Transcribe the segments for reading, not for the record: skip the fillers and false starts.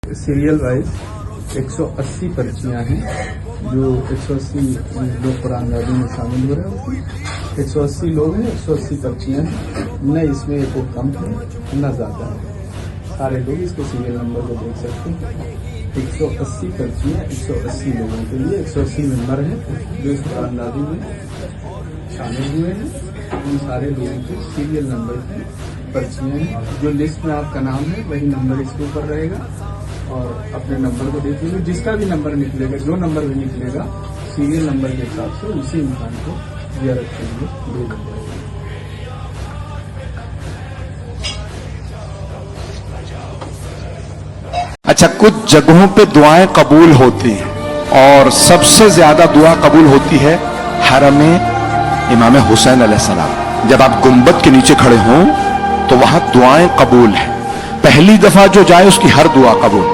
Serial wise 180 पर्चियां हैं जो 180 लोग कुरान गाजी में शामिल हो रहे हैं। उसमें 180 लोग हैं, 180 पर्चियां हैं, न इसमें एक कम है न ज़्यादा है। सारे लोग इसके सीरियल नंबर को देख सकते हैं। 180 पर्चियां 180 लोगों के लिए 180 मेंबर हैं जो इस कुरान गाजी में शामिल हुए हैं। उन सारे लोगों के सीरियल नंबर की पर्चियां हैं। जो लिस्ट में आपका नाम है वही नंबर इसके ऊपर रहेगा और अपने नंबर को देख लीजिए। जिसका भी नंबर निकलेगा, जो नंबर भी निकलेगा, सीरियल नंबर के हिसाब से उसी इंसान को ज़ियारत के लिए भेजा जाएगा। अच्छा, कुछ जगहों पे दुआएं कबूल होती हैं और सबसे ज्यादा दुआ कबूल होती है हरम इमाम हुसैन अलैहिस्सलाम। जब आप गुंबद के नीचे खड़े हों तो वहां दुआएं कबूल है। पहली दफा जो जाए उसकी हर दुआ कबूल,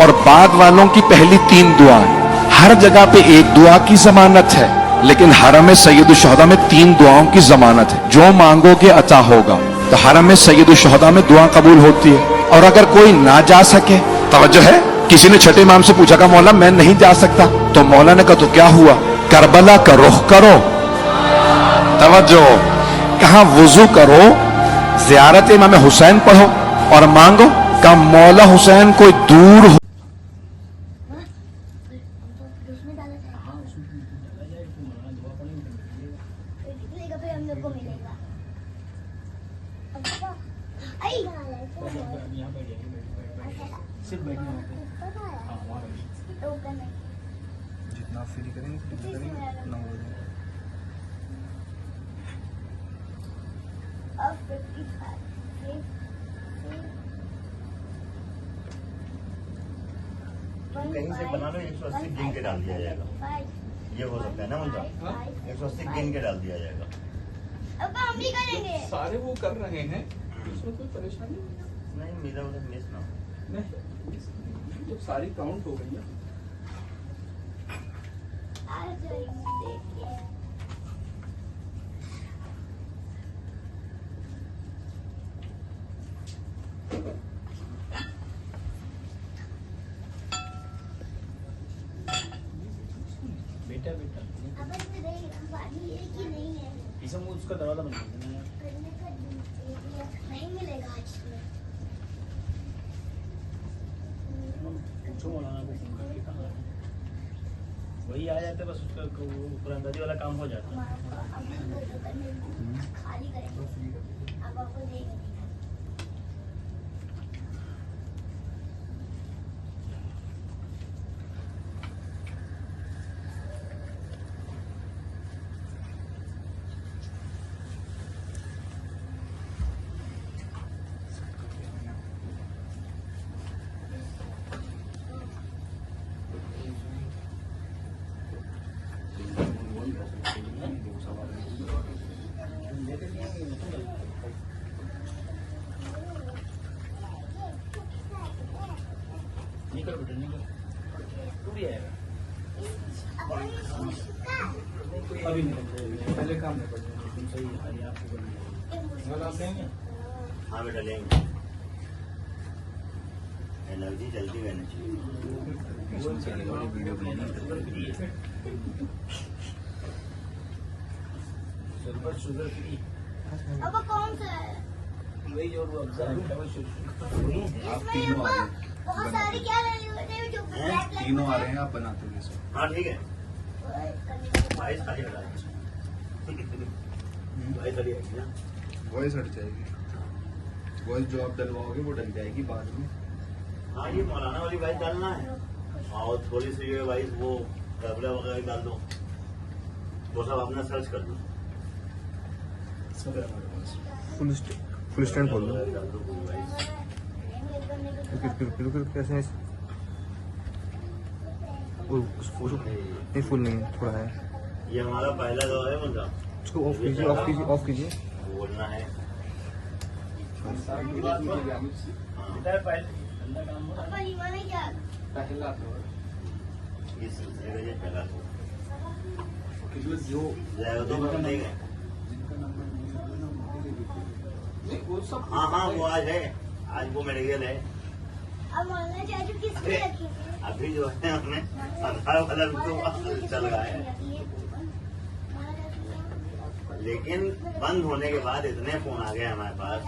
और बाद वालों की पहली 3 दुआएं। हर जगह पे एक दुआ की जमानत है, लेकिन हरम सैयदुल शुहदा में 3 दुआओं की जमानत है। जो मांगोगे अता होगा। तो हरम सैयदुल शुहदा में दुआ कबूल होती है। और अगर कोई ना जा सके, तवज्जो है, किसी ने छठे इमाम से पूछा, कहा मौला मैं नहीं जा सकता, तो मौला ने कहा तो क्या हुआ, करबला का रुख करो। तवज्जो, कहा वुजू करो, ज़ियारत इमाम हुसैन पढ़ो और मांगो। का मौला हुसैन कोई दूर हो। जितना फ्री करेंगे उतना हो जाएगा। कहीं से बना लो, 180 गिन के डाल दिया जाएगा। ये हो सकता है ना मुझे, 180 गिन के डाल दिया जाएगा। अब हम भी करेंगे। सारे वो कर रहे हैं, इसमें कोई परेशानी नहीं, मेरा उधर मिस ना हो। नहीं। जब सारी काउंट हो गई है बेटा इसे मुझ उसका दरवाजा बंद कर देना यार। नहीं मिलेगा आज पूछो मौलाना को फोन करके कहाँ है। वही आ जाते बस, उसका कुरानदाजी वाला काम हो जाता है। खाली करेंगे, अब आपको देंगे। निकल बेटा निकल, तू भी आएगा अभी निकल। पहले काम नहीं पड़ता। तुम सही है, आपको बढ़िया आप देंगे। हाँ बेटा लेंगे, एनर्जी जल्दी रहनी चाहिए। Sugar free. अब कौन सा है? वही जो इसमें बहुत सारी क्या लगी हुई है जो ब्लैक तीनों आ रहे हैं, आप बनाते हैं इसको। हाँ ठीक है, 22 खाली हटा दीजिए। ठीक है, 22 खाली हटी ना। वॉइस हट जाएगी। वॉइस जो आप डलवाओगे वो डल जाएगी बाद में। हाँ, ये मौलाना वाली वाइस डालना है और थोड़ी सी ये वाइस वो करबला वगैरह डाल दो, वो सब अपना सर्च कर दो। फुल स्टैंड खोल दो। डाल दो पूरी वाइस। बिल्कुल कैसे है? नहीं, फुल नहीं है, थोड़ा है। ये हमारा पहला दौर है मुझे, इसको ऑफ कीजिए, ऑफ कीजिए, ऑफ कीजिए। बोलना है। पापा ईमान है क्या? ये सिलसिले का ये पहला दौर। जो तो नहीं गए। हाँ हाँ, वो आज है, आज वो मेडिकल है। अब मोहल्ला चाचू किस में रखेंगे? अभी जो है हमें 18 तो चल रहा है, लेकिन बंद होने के बाद इतने फोन आ गए हमारे पास,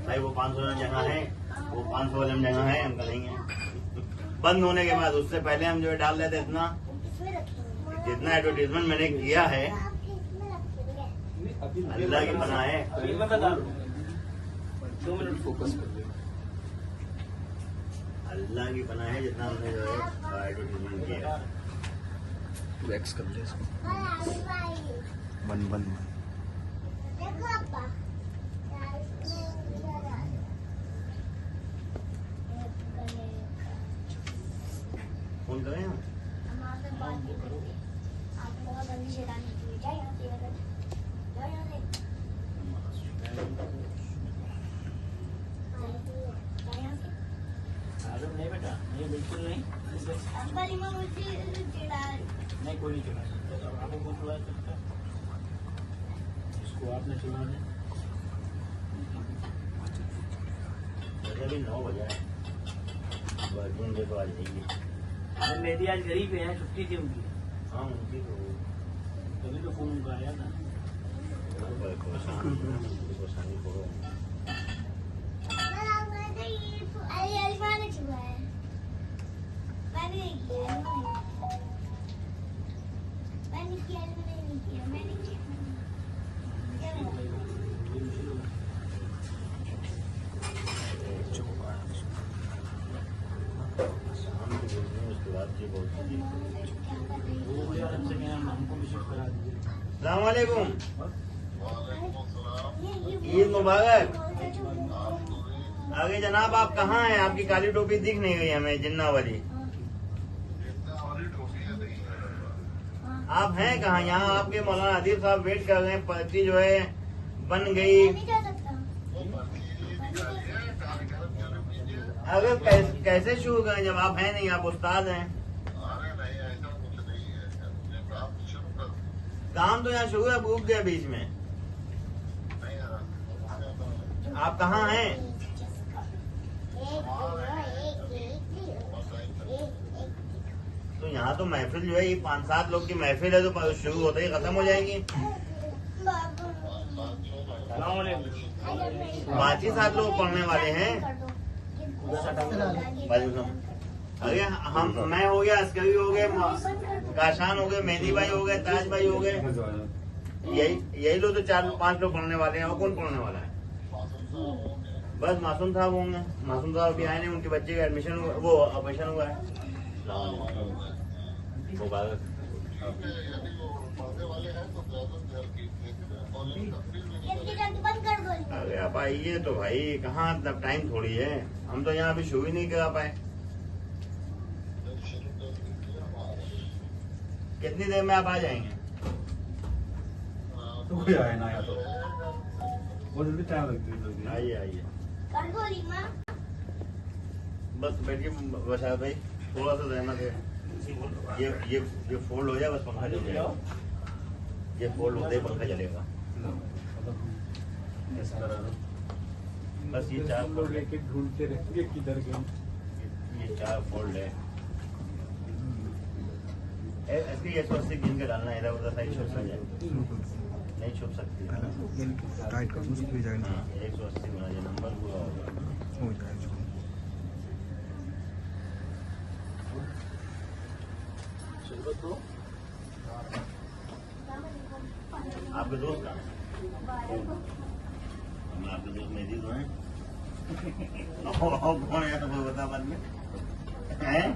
भाई वो 500 वाली जगह है, वो 500 वाली जगह है, हम करेंगे। बंद होने के बाद उससे पहले हम जो है डाल देते इतना, किसमें रखेंगे? जितना एडवर्टीजमेंट मैंने किया है, आप किसमें रखेंगे? अल्लाह की पनाह है। मैं बता दूं 2 मिनट फोकस कर दे। अल्लाह की पनाह है जितना हमने जो है एडवर्टीजमेंट किया है। वैक्स कर ले इसको। देखो वन अब्बा, फोन करें हम? हमारे बात नहीं करते। आप लोग गंदी शैतानी की है। जाओ यहाँ से, जाओ यहाँ से। जाओ यहाँ से। आदम नहीं बेटा, नहीं बिल्कुल नहीं। अब्बा लिमा मुझे चिढ़ा रही। नहीं कोई नहीं चुना, आपको कौन चुना सकता है? इसको आपने चुना है। वैसे भी 9 बजे है, वर्किंग डे तो आ जाएगी। अरे मेरी आज गरीब है, छुट्टी थी उनकी, हाँ उनकी तो तभी तो फोन उनका आया था। बड़े परेशानी करो। अरे अलीमा ने छुआ है। मैंने नहीं किया, मैंने किया, मैंने किया, मैंने किया। क्या हुआ? शाम को बोलते हैं, उसके बाद ये बोलते हैं। वो यार हमसे क्या, हमको विजिट करा दीजिए। अस्सलाम वालेकुम, ईद मुबारक। आगे जनाब आप कहाँ हैं? आपकी काली टोपी दिख नहीं गई हमें, जिन्ना वाली। आप हैं कहाँ? यहाँ आपके मौलाना अदीब साहब वेट कर रहे हैं, पर्ची जो है बन गई। मैं नहीं जा सकता। अगर कैसे शुरू करें जब आप हैं नहीं, आप उस्ताद हैं। काम तो यहाँ शुरू है, रुक गया बीच में। आप कहाँ हैं? तो यहाँ तो महफिल जो है ये 5-7 लोग की महफिल है, तो शुरू होते ही खत्म हो जाएंगी। 5 ही 7 लोग पढ़ने वाले हैं। अरे हम, मैं हो गया, अस्करी हो गए, काशान हो गए, मेहदी भाई हो गए, ताज भाई हो गए, यही लोग तो 4-5 लोग पढ़ने वाले हैं। और कौन पढ़ने वाला है? बस मासूम साहब होंगे। मासूम साहब अभी आए नहीं, उनके बच्चे का एडमिशन, वो ऑपरेशन हुआ है। मुबारक। बंद कर दो। अरे आप आइए तो भाई, कहाँ तब टाइम थोड़ी है, हम तो यहाँ अभी शुरू ही नहीं करा पाए। कितनी देर में आप आ जाएंगे? तो कोई आए ना या तो बहुत जल्दी टाइम लगती है जल्दी। आइए आइए, कर दो रीमा। बस बैठिए बशा भाई, थोड़ा सा रहमत है। ये फोल्ड हो जाए, बस पंखा चल जाएगा। ये फोल्ड होते ही पंखा चलेगा। बस ये 4 फोल्ड है, लेके ढूंढते रहेंगे किधर गए। ये 4 फोल्ड है। ऐसी 180 गिन के डालना है, इधर उधर नहीं छुप सकती, नहीं छुप सकती। टाइट कर दो, भी जाएगा। हाँ 180 होना चाहिए, नंबर पूरा होगा। हो जाएगा। आपके दोस्त कहाँ हैं? हम आपके दोस्त मेहदी तो हैं। और कौन है तो कोई बता बाद में हैं?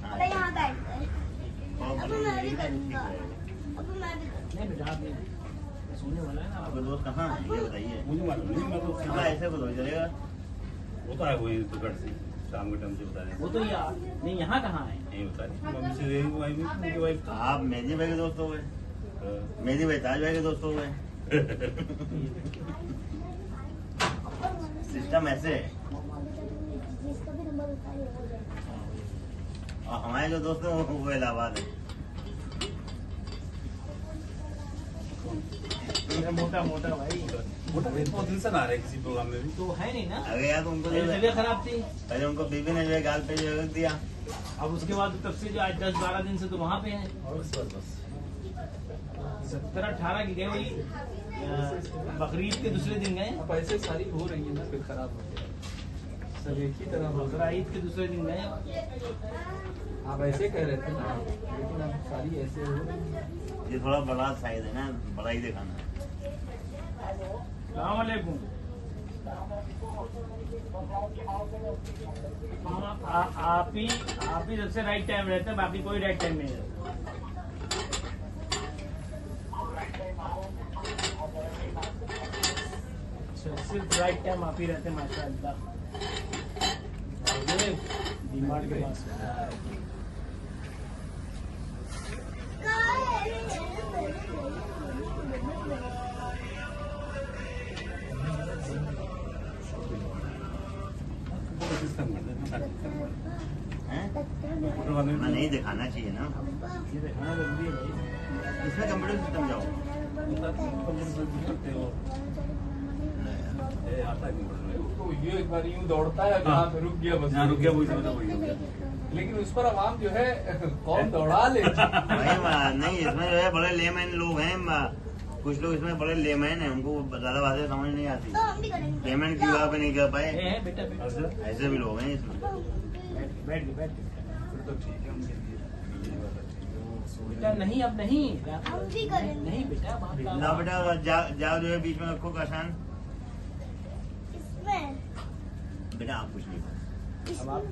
हाँ, मैं यहाँ बैठ गए। और अब बोलिए, मैं भी ठीक करूँगा। रहेगा। अब मैं भी करूँगा। नहीं बेटा, आप नहीं सोने वाला है ना। आपके दोस्त कहाँ हैं ये बताइए। मुझे मालूम नहीं, मैं तो हाँ सीधा ऐसे को तो चलेगा। वो तो है वही तो घर से शाम के टाइम से बता रहे वो तो यार नहीं, यहाँ कहाँ है? नहीं बता रही मम्मी से यही वाइफ है, मेरी वाइफ तो आप मेहदी भाई के दोस्त हो गए, मेहदी भाई ताज भाई के दोस्त हो गए। सिस्टम ऐसे है। जिसका भी नंबर होता है वो हो जाएगा। और हमारे जो दोस्त हैं वो इलाहाबाद है। मोटा मोटा भाई मोटा भाई बहुत दिन से ना आ रहे किसी प्रोग्राम में भी। तो है नहीं ना, अरे यार उनको जो है, तबीयत खराब थी। पहले उनको बीबी ने जो है गाल पे जो है रख दिया। अब उसके बाद तब से जो आज 10-12 दिन से तो वहाँ पे हैं। बस बस बस 17-18 की गए वही बकरीद के दूसरे दिन गए। अब ऐसे सारी हो रही है ना, फिर खराब हो गया सब एक ही तरह हो बकरा ईद के दूसरे दिन गए। आप ऐसे कह रहे थे ना, लेकिन अब सारी ऐसे हो रही है। ये थोड़ा बड़ा साइज है ना, बड़ा ही दिखाना है। सलाम वालेकुम। आप ही सबसे राइट टाइम रहता है, बाकी कोई राइट टाइम नहीं रहता। सिर्फ राइट टाइम आप ही रहते हैं माशाअल्लाह। डिमांड के पास सिस्टम कर देना। हैं? प्रोग्राम में नहीं दिखाना चाहिए ना, ये दिखाना जरूरी है भाई। इसमें कंप्यूटर सिस्टम जाओ। करते हो ये आता है कंप्यूटर में। तो ये एक बार यूं दौड़ता है, जहाँ पे रुक गया बस। जहाँ रुक गया वही समझो वही हो गया। लेकिन उस पर आवाम जो है कौन दौड़ा ले। भाई नहीं, इसमें जो है बड़े लेमैन लोग हैं, कुछ लोग इसमें बड़े लेमैन हैं, उनको ज्यादा बातें समझ नहीं आती। तो हम भी करेंगे। पेमेंट की वजह पे नहीं कर पाए, है बेटा बेटा ऐसे भी लोग हैं इसमें। बैठ गए तो ठीक है उनके लिए। बेटा नहीं, अब नहीं हम भी करेंगे। नहीं बेटा बात का- ना बेटा जाओ जो है बीच में रखो काशान। इसमें बेटा आप कुछ नहीं करो। अब आप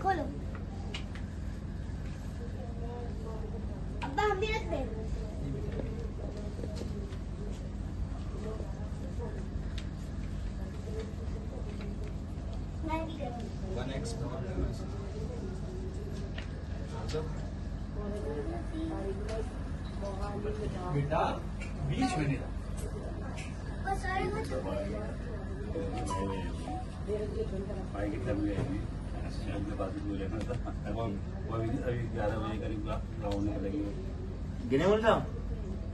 खोलो। अब्बा हम भी रख दे। मैं भी करूँगी। बेटा बीच में नहीं बस सारे मत भाई की फैमिली आएगी उनके पास भी लेना था। अब वो अभी 11 बजे करीब ग्राउंड में लगेंगे। गिने बोल जाओ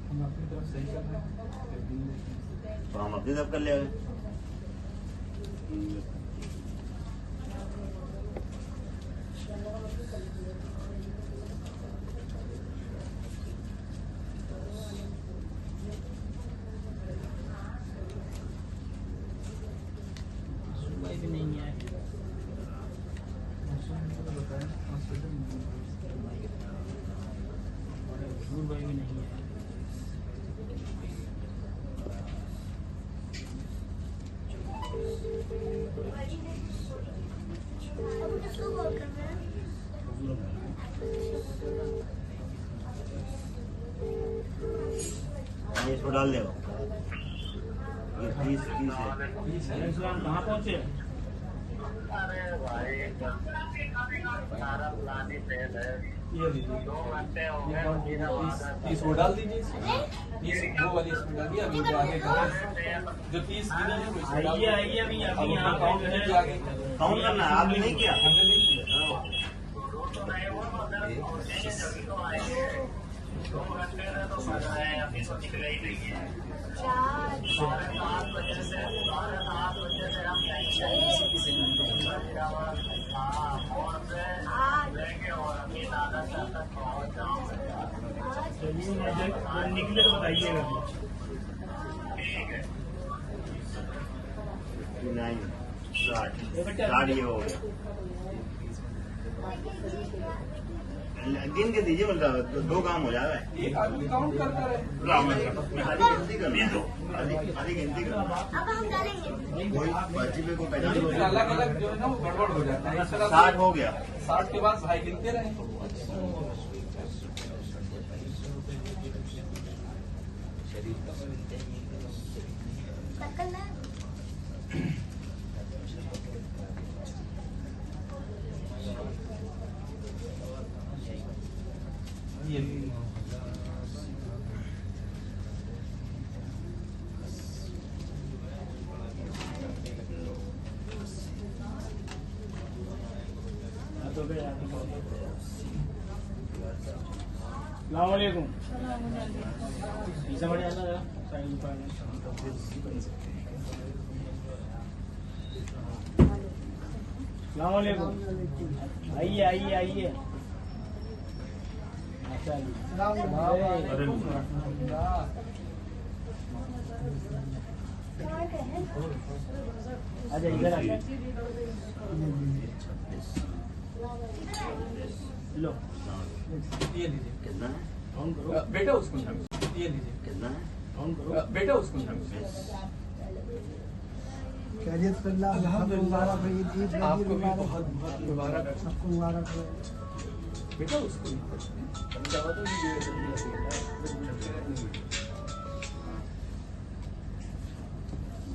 हम अपनी तरफ सही कर रहे हैं। तो हम अपनी तरफ कर ले। सुबह भी नहीं है। सुबह भी नहीं है। अब उसको कॉल करना है। ये इसको डाल दे। ये 30 है। इस्लाम कहाँ पहुँचे? ये लीजिए। 30 वो डाल दीजिए इसमें। 30 वो वाली इसमें डाल दिया, अभी जो आगे का जो 30 गिनी है वो इसमें डाल आइए दिया। आइए, अभी अब अभी उसको यहाँ काउंट पे कीजिए आगे। काउंट करना है, आपने नहीं किया। हमने नहीं किया। निकले तो बताइएगा। 60 ये हो गया। गिन के दीजिए, मतलब 2 काम हो जाएगा। एक आदमी काउंट करता रहे। आधी गिनती करना, आधी गिनती करना। अब हम डालेंगे। कोई पर्ची पे कोई पहचान फिर अलग अलग जो है ना वो गड़बड़ हो जाता है। इस तरह 60 हो गया। 60 के बाद भाई गिनते रहे। नकल ना। ये तो السلام علیکم. پیچھے بڑھ جانا ذرا سائڈ پر. السلام علیکم. آئیے آئیے آئیے. اچھا ادھر آ لو یہ لیجیے کتنا ہے آن کرو. بیٹا اس کو یہ لیجیے کتنا ہے آن کرو. بیٹا اس کو الحمدللہ آپ کو بھی بہت بہت مبارک. سب کو مبارک ہو. بیٹا اس کو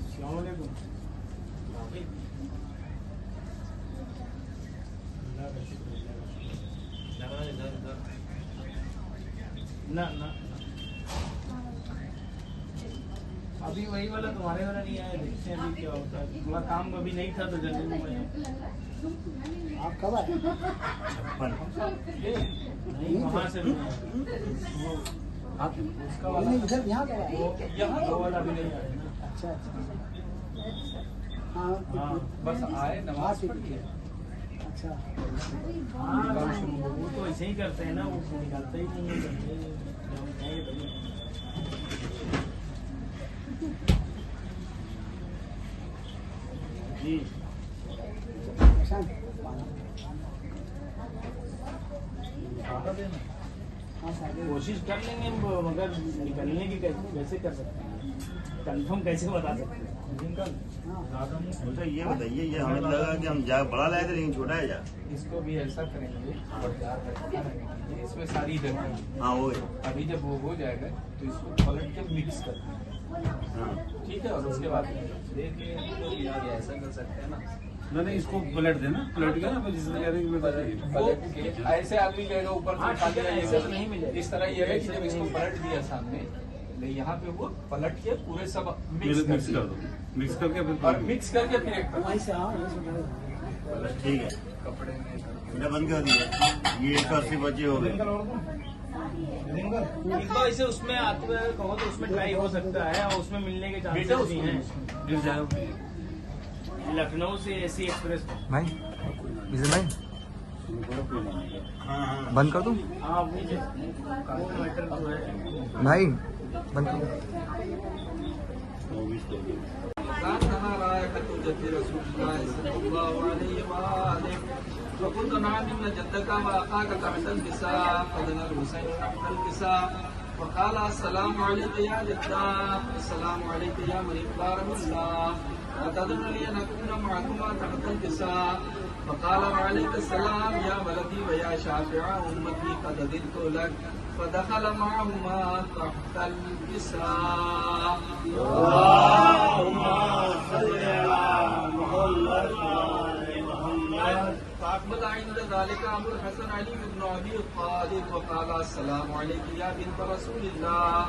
السلام علیکم. نہ ابھی وہی والا تمہارے والا نہیں آیا. دیکھتے ہیں ابھی کیا ہوتا ہے. تمہارا کام ابھی نہیں تھا تو جلدی میں آپ کب آئے؟ نہیں وہاں سے بھی نہیں. اس کا نہیں ادھر یہاں کب آئے؟ یہاں وہ والا بھی نہیں آیا نا. اچھا اچھا. ہاں ہاں بس آئے نماز پڑھ کے. اچھا. ہاں وہ تو ایسے ہی کرتے ہیں نا. وہ نکالتے ہی نہیں ہے. جی کوشش کر لیں گے مگر نکلنے کی کیسے کر سکتے ہیں. کنفرم کیسے بتا سکتے ہیں. مجھے یہ بتائیے یہ ہمیں لگا کہ ہم جا بڑا لائے تھے لیکن چھوٹا ہے جا. اس کو بھی ایسا کریں گے اس میں ساری ڈریں. ہاں وہ ابھی جب وہ ہو جائے گا تو اس کو پلٹ کے مکس کر دیں. ٹھیک ہے. اور اس کے بعد دیکھیں ایسا کر سکتے ہیں نا. نہیں اس کو پلٹ دینا. پلٹ گیا نا جس میں پلٹ کے ایسے آدمی کہے گا اوپر ہاں ٹھیک ہے. ایسے تو نہیں ملے. اس طرح یہ ہے کہ جب اس کو پلٹ دیا سامنے یہاں پہ وہ پلٹ کے پورے سب مکس کر دو. مکس کر کے اور مکس کر کے پھر ایک وہیں سے ہاں یہ سب ٹھیک ہے. کپڑے میں میرا بند کر دیا. یہ 180 بچے ہو گئے. ایک بار اسے اس میں آتے ہوئے کہو تو اس میں ٹرائی ہو سکتا ہے اور اس میں ملنے کے چانسز بھی ہیں. لکھنؤ سے اے سی ایکسپریس بھائی بھائی ہاں ہاں بند کر دوں ہاں وہ میٹر تو ہے. بھائی بند کر دوں. وكنت نعم من جدك واخاك تحت الكساء فدنا الحسين تحت الكساء وقال السلام عليك يا جداه السلام عليك يا من اختار الله أتدعون لي أن أكون معكما تحت الكساء فقال وعليك السلام يا ولدي ويا شافع أمتي قد أذنت لك فدخل معهما تحت الكساء. اللهم صل على محمد. فأقبل عند ذلك أبو الحسن علي بن أبي طالب وقال السلام عليك يا بنت رسول الله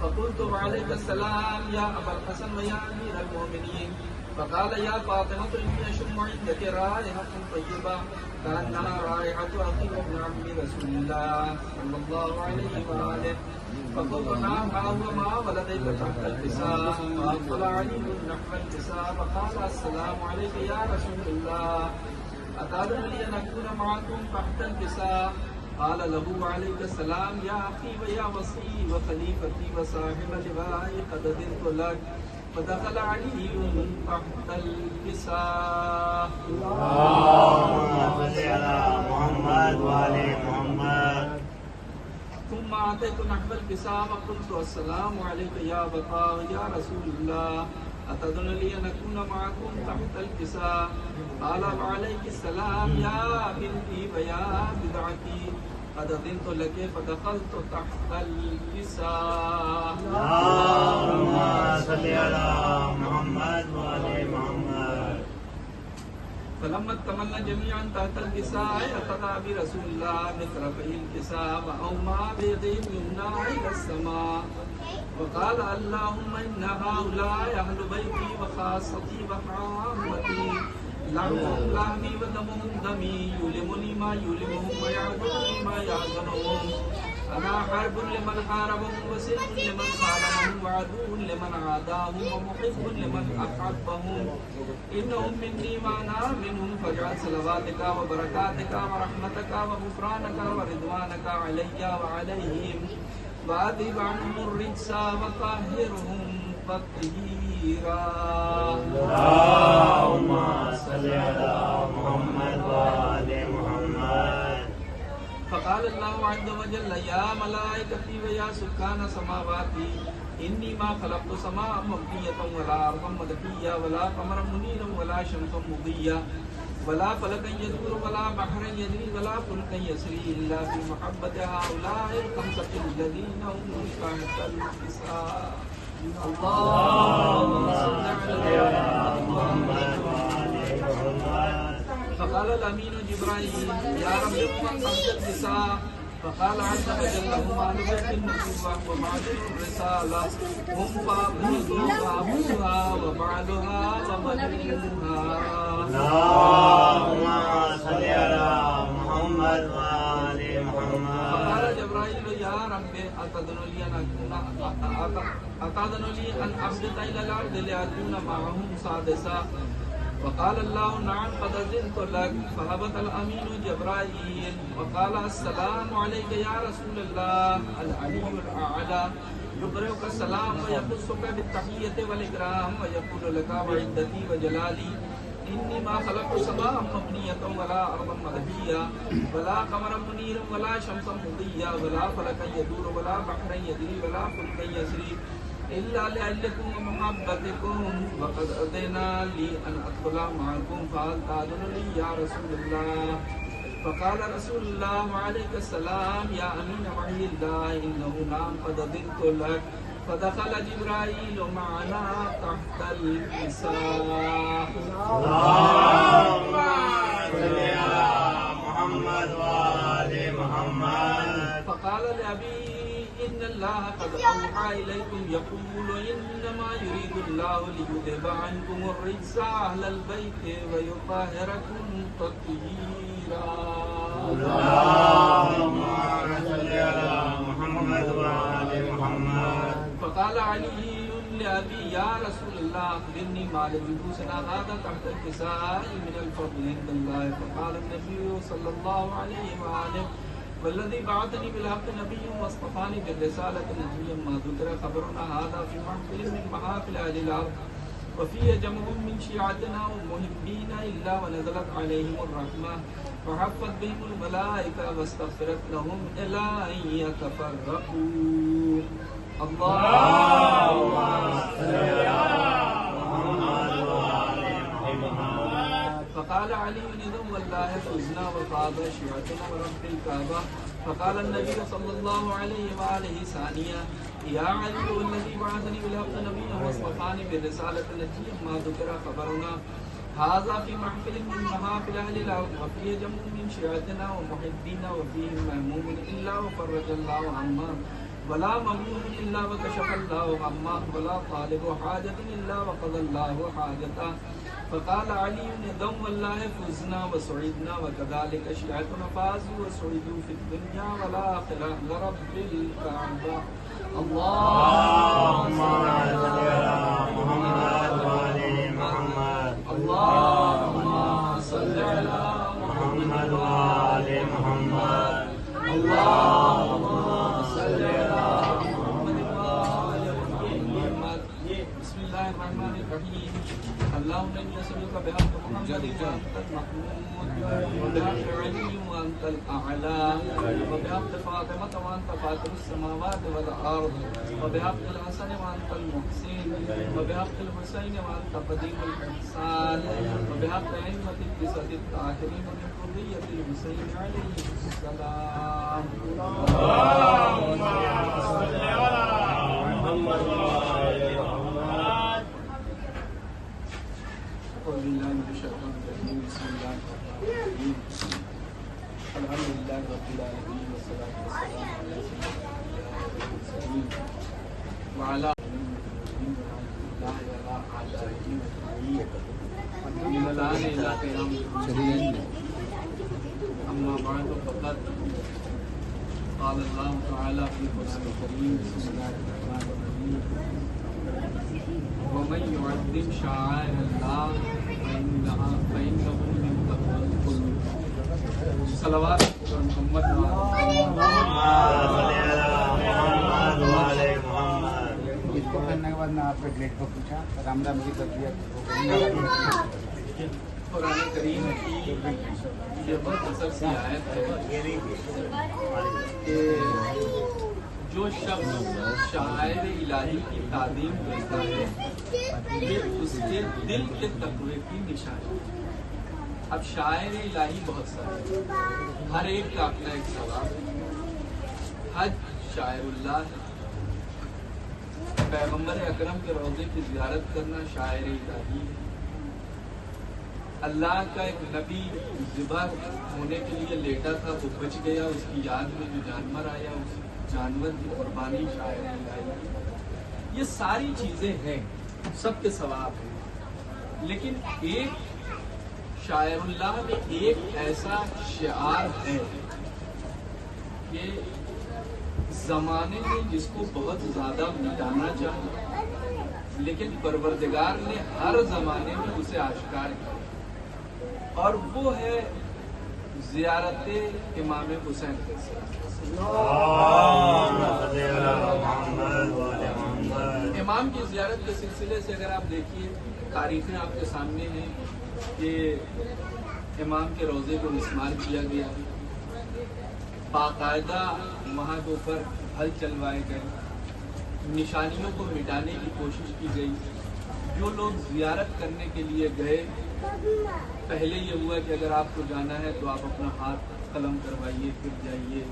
فقلت وعليك السلام يا أبا الحسن ويا أمير المؤمنين فقال يا فاطمة إني أشم عندك رائحة طيبة كأنها رائحة أخي وابن عم رسول الله صلى الله عليه وآله فقلت نعم ها هو ما ولديك تحت الكساء فأقبل علي نحو الكساء فقال السلام عليك يا رسول الله أتدعون لي أن أكون معكم تحت الكساء قال له وعليك السلام يا أخي ويا وصي وخليفتي وصاحب لواء قد أذنت لك فدخل علي تحت الكساء. اللهم صل على محمد وعلى محمد. ثم أتيت نحو الكساء وقلت السلام عليك يا بطا يا رسول الله أتدعون لي أن أكون معكم تحت الكساء قال وعليك السلام يا بنتي ويا بدعتي قد أذنت لك فدخلت تحت الكساء. اللهم صل على محمد وعلى محمد. فلما تملنا جميعا تحت الكساء أخذ برسول الله بطرفي الكساء وأومى بيده اليمنى إلى السماء وقال اللهم إن هؤلاء أهل بيتي وخاصتي وحامتي لحمهم لحمي ودمهم دمي يؤلمني ما يؤلمهم ويحزنني ما يحزنهم أنا حرب لمن حاربهم وسلم لمن خالفهم وعدو لمن عاداهم ومحب لمن أحبهم إنهم مني وأنا منهم فاجعل صلواتك وبركاتك ورحمتك وغفرانك ورضوانك علي وعليهم وأذهب عنهم الرجس وطهرهم تطهيرا. اللهم صل على محمد وآل محمد. فقال الله عز وجل يا ملائكتي ويا سكان سماواتي إني ما خلقت سماء مبنية ولا أرضا مدفية ولا قمرا منيرا ولا شمسا مضيا ولا فلكا يدور ولا بحرا يجري ولا فلكا يسري إلا في محبة هؤلاء الخمسة الذين هم تحت الحساب. اللهم صل على محمد وآل محمد. فقال الأمين جبرائيل يا رب من تحت النساء. فقال عز وجل هما نبت النبوة وبعد الرسالة هم بابها وبعلها ومدينها. اللهم صل على محمد وآل محمد. فقال جبرائيل يا رب أتذن لي أن أهبط إلى الأرض لأكون معهم سادسا. وقال الله نعم قد أذنت لك. فهبط الأمين جبرائيل وقال السلام عليك يا رسول الله العلي الأعلى يقرئك السلام ويخصك بالتحية والإكرام ويقول لك وعدتي وجلالي إني ما خلقت سماء مبنية ولا أرضا مدفية ولا قمرا منيرا ولا شمسا مضيا ولا فلكا يدور ولا بحرا يجري ولا فلكا يسري إلا لأجلكم ومحبتكم وقد أذن لي أن أدخل معكم فهل تأذن لي يا رسول الله. فقال رسول الله عليك السلام يا أمين وحي الله إنه نعم قد أذنت لك. فدخل جبرائيل معنا تحت الحساب. اللهم صل على محمد وآل محمد. فقال لأبي إن الله قد أوحى إليكم يقول إنما يريد الله ليذهب عنكم الرجس أهل البيت ويطهركم تطهيرا. اللهم صل على محمد وآل محمد. فقال علي لأبي يا رسول الله أخبرني ما لبسنا هذا تحت الكساء من الفضل عند الله. فقال النبي صلى الله عليه وآله والذي بعثني بالحق نبي واصطفاني بالرسالة نبيا ما ذكر خبرنا هذا في محفل من محافل أهل الأرض وفيه جمع من شيعتنا ومحبين إلا ونزلت عليهم الرحمة وحفت بهم الملائكة واستغفرت لهم إلى أن يتفرقوا. اللهم صل على محمد وآل محمد. فقال علي إذا والله فزنا وفاض شيعتنا ورب الكعبة. فقال النبي صلى الله عليه وآله ثانيا يا علي والذي بعثني بالحق نبيا واصطفاني بالرسالة نبيا ما ذكر خبرنا هذا في محفل من محافل أهل الأرض وفيه جمع من شيعتنا ومحبين وفيه مهموم إلا وفرج الله عما ولا ممنون إلا وكشف الله عما ولا طالب حاجة إلا وقضى الله حاجته. فقال علي دوم والله فزنا وسعدنا وكذلك شيعتنا فازوا وسعدوا في الدنيا والآخرة لرب الكعبة. اللهم صل على محمد وآل محمد. اللهم صل على محمد وآل محمد. اللهم صل على محمد وآل محمد. بسم الله الرحمن الرحيم. اللهم إني أسألك بحق محمد وأنت المحمود وبحق علي وأنت الأعلى وبحق فاطمة وأنت فاطر السماوات والأرض وبحق الحسن وأنت المحسن وبحق الحسين وأنت قديم الإحسان وبحق أئمة التسعة الطاهرين من ذرية الحسين عليه السلام. اللهم صل على محمد وآل محمد. أعوذ بالله من الشيطان الرجيم. بسم الله الرحمن الرحيم. الحمد لله رب العالمين والصلاة والسلام على سيدنا المرسلين وعلى من الآن إلى قيام الدين. أما بعد فقد قال اللہ تعالی فی القرآن الکریم بسم اللہ الرحمن الرحیم ومن يعظم شعائر الله فإنه من تقوى القلوب. صلوات محمد اس کو کرنے کے بعد میں آپ سے گریڈ کو پوچھا رام رام کی تربیت قرآن کریم کی یہ مختصر سی آیت ہے کہ جو شخص شاعر الہی کی تعظیم کرتا ہے یہ اس کے دل کے تقوی کی نشانی ہے. اب شاعر الہی بہت سارے ہر ایک کا اپنا ایک ثواب ہے. حج شاعر اللہ ہے. پیغمبر اکرم کے روضے کی زیارت کرنا شاعر الہی ہے. اللہ کا ایک نبی ذبح ہونے کے لیے لیٹا تھا وہ بچ گیا, اس کی یاد میں جو جانور آیا اس جانور کی قربانی شاعر الہی. یہ ساری چیزیں ہیں, سب کے ثواب ہیں. لیکن ایک شاعر اللہ میں ایک ایسا شعار ہے کہ زمانے میں جس کو بہت زیادہ مٹانا چاہا لیکن پروردگار نے ہر زمانے میں اسے آشکار کیا, اور وہ ہے زیارت امام حسین کے ساتھ. امام کی زیارت کے سلسلے سے اگر آپ دیکھیے تاریخیں آپ کے سامنے ہیں کہ امام کے روضے کو مسمار کیا گیا, باقاعدہ وہاں کے اوپر ہل چلوائے گئے, نشانیوں کو مٹانے کی کوشش کی گئی. جو لوگ زیارت کرنے کے لیے گئے پہلے یہ ہوا کہ اگر آپ کو جانا ہے تو آپ اپنا ہاتھ قلم کروائیے پھر جائیے.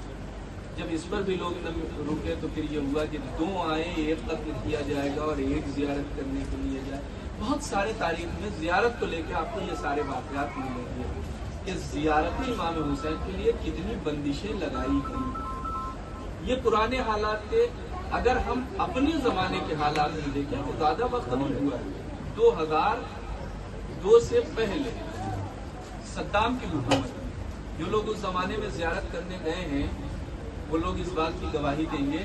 جب اس پر بھی لوگ نہ رکے تو پھر یہ ہوا کہ 2 آئیں, ایک قتل کیا جائے گا اور ایک زیارت کرنے کے لیے جائے. بہت سارے تاریخ میں زیارت کو لے کے آپ کو یہ سارے واقعات ملیں گے کہ زیارت امام حسین کے لیے کتنی بندشیں لگائی گئی. یہ پرانے حالات تھے. اگر ہم اپنے زمانے کے حالات میں دیکھیں تو زیادہ وقت نہیں ہوا ہے. 2002 سے پہلے صدام کی حکومت, جو لوگ اس زمانے میں زیارت کرنے گئے ہیں وہ لوگ اس بات کی گواہی دیں گے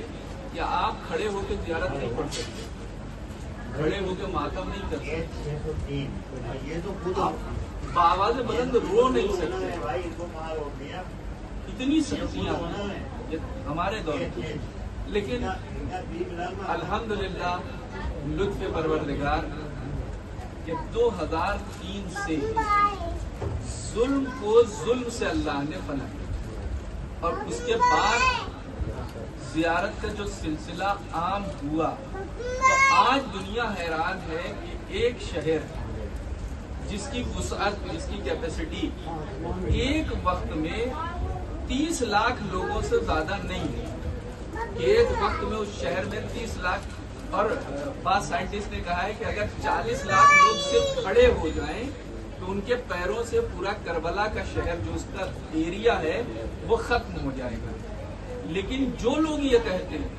کہ آپ کھڑے ہو کے زیارت نہیں پڑھ سکتے, کھڑے ہو کے ماتم نہیں کر سکتے, بآواز بلند رو نہیں سکتے. اتنی سختیاں ہمارے دور میں. لیکن الحمدللہ لطف پروردگار کہ 2003 سے ظلم کو ظلم سے اللہ نے پناہ کیا, اور اس کے بعد زیارت کا جو سلسلہ عام ہوا تو آج دنیا حیران ہے کہ ایک شہر جس کی وسعت, جس کی کیپیسٹی ایک وقت میں 30 لاکھ لوگوں سے زیادہ نہیں ہے. ایک وقت میں اس شہر میں 30 لاکھ, اور بعض سائنٹسٹ نے کہا ہے کہ اگر 40 لاکھ لوگ صرف کھڑے ہو جائیں تو ان کے پیروں سے پورا کربلا کا شہر جو اس کا ایریا ہے وہ ختم ہو جائے گا. لیکن جو لوگ یہ کہتے ہیں,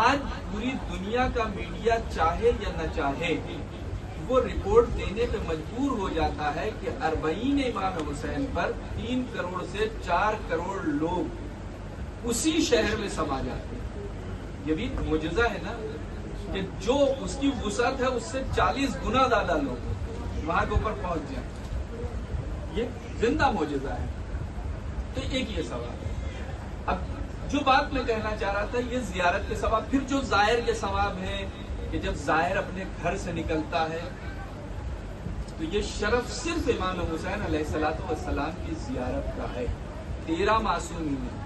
آج پوری دنیا کا میڈیا چاہے یا نہ چاہے وہ رپورٹ دینے پہ مجبور ہو جاتا ہے کہ 40 امام حسین پر 3 کروڑ سے 4 کروڑ لوگ اسی شہر میں سما جاتے ہیں. یہ بھی معجزہ ہے نا کہ جو اس کی وسعت ہے اس سے 40 گنا زیادہ لوگ وہاں کے اوپر پہنچ جائیں. یہ زندہ معجزہ ہے. تو ایک یہ سوال ہے. اب جو بات میں کہنا چاہ رہا تھا یہ زیارت کے ثواب, پھر جو زائر کے ثواب ہیں کہ جب زائر اپنے گھر سے نکلتا ہے تو یہ شرف صرف امام حسین علیہ السلام کی زیارت کا ہے. 13 معصومین ہیں,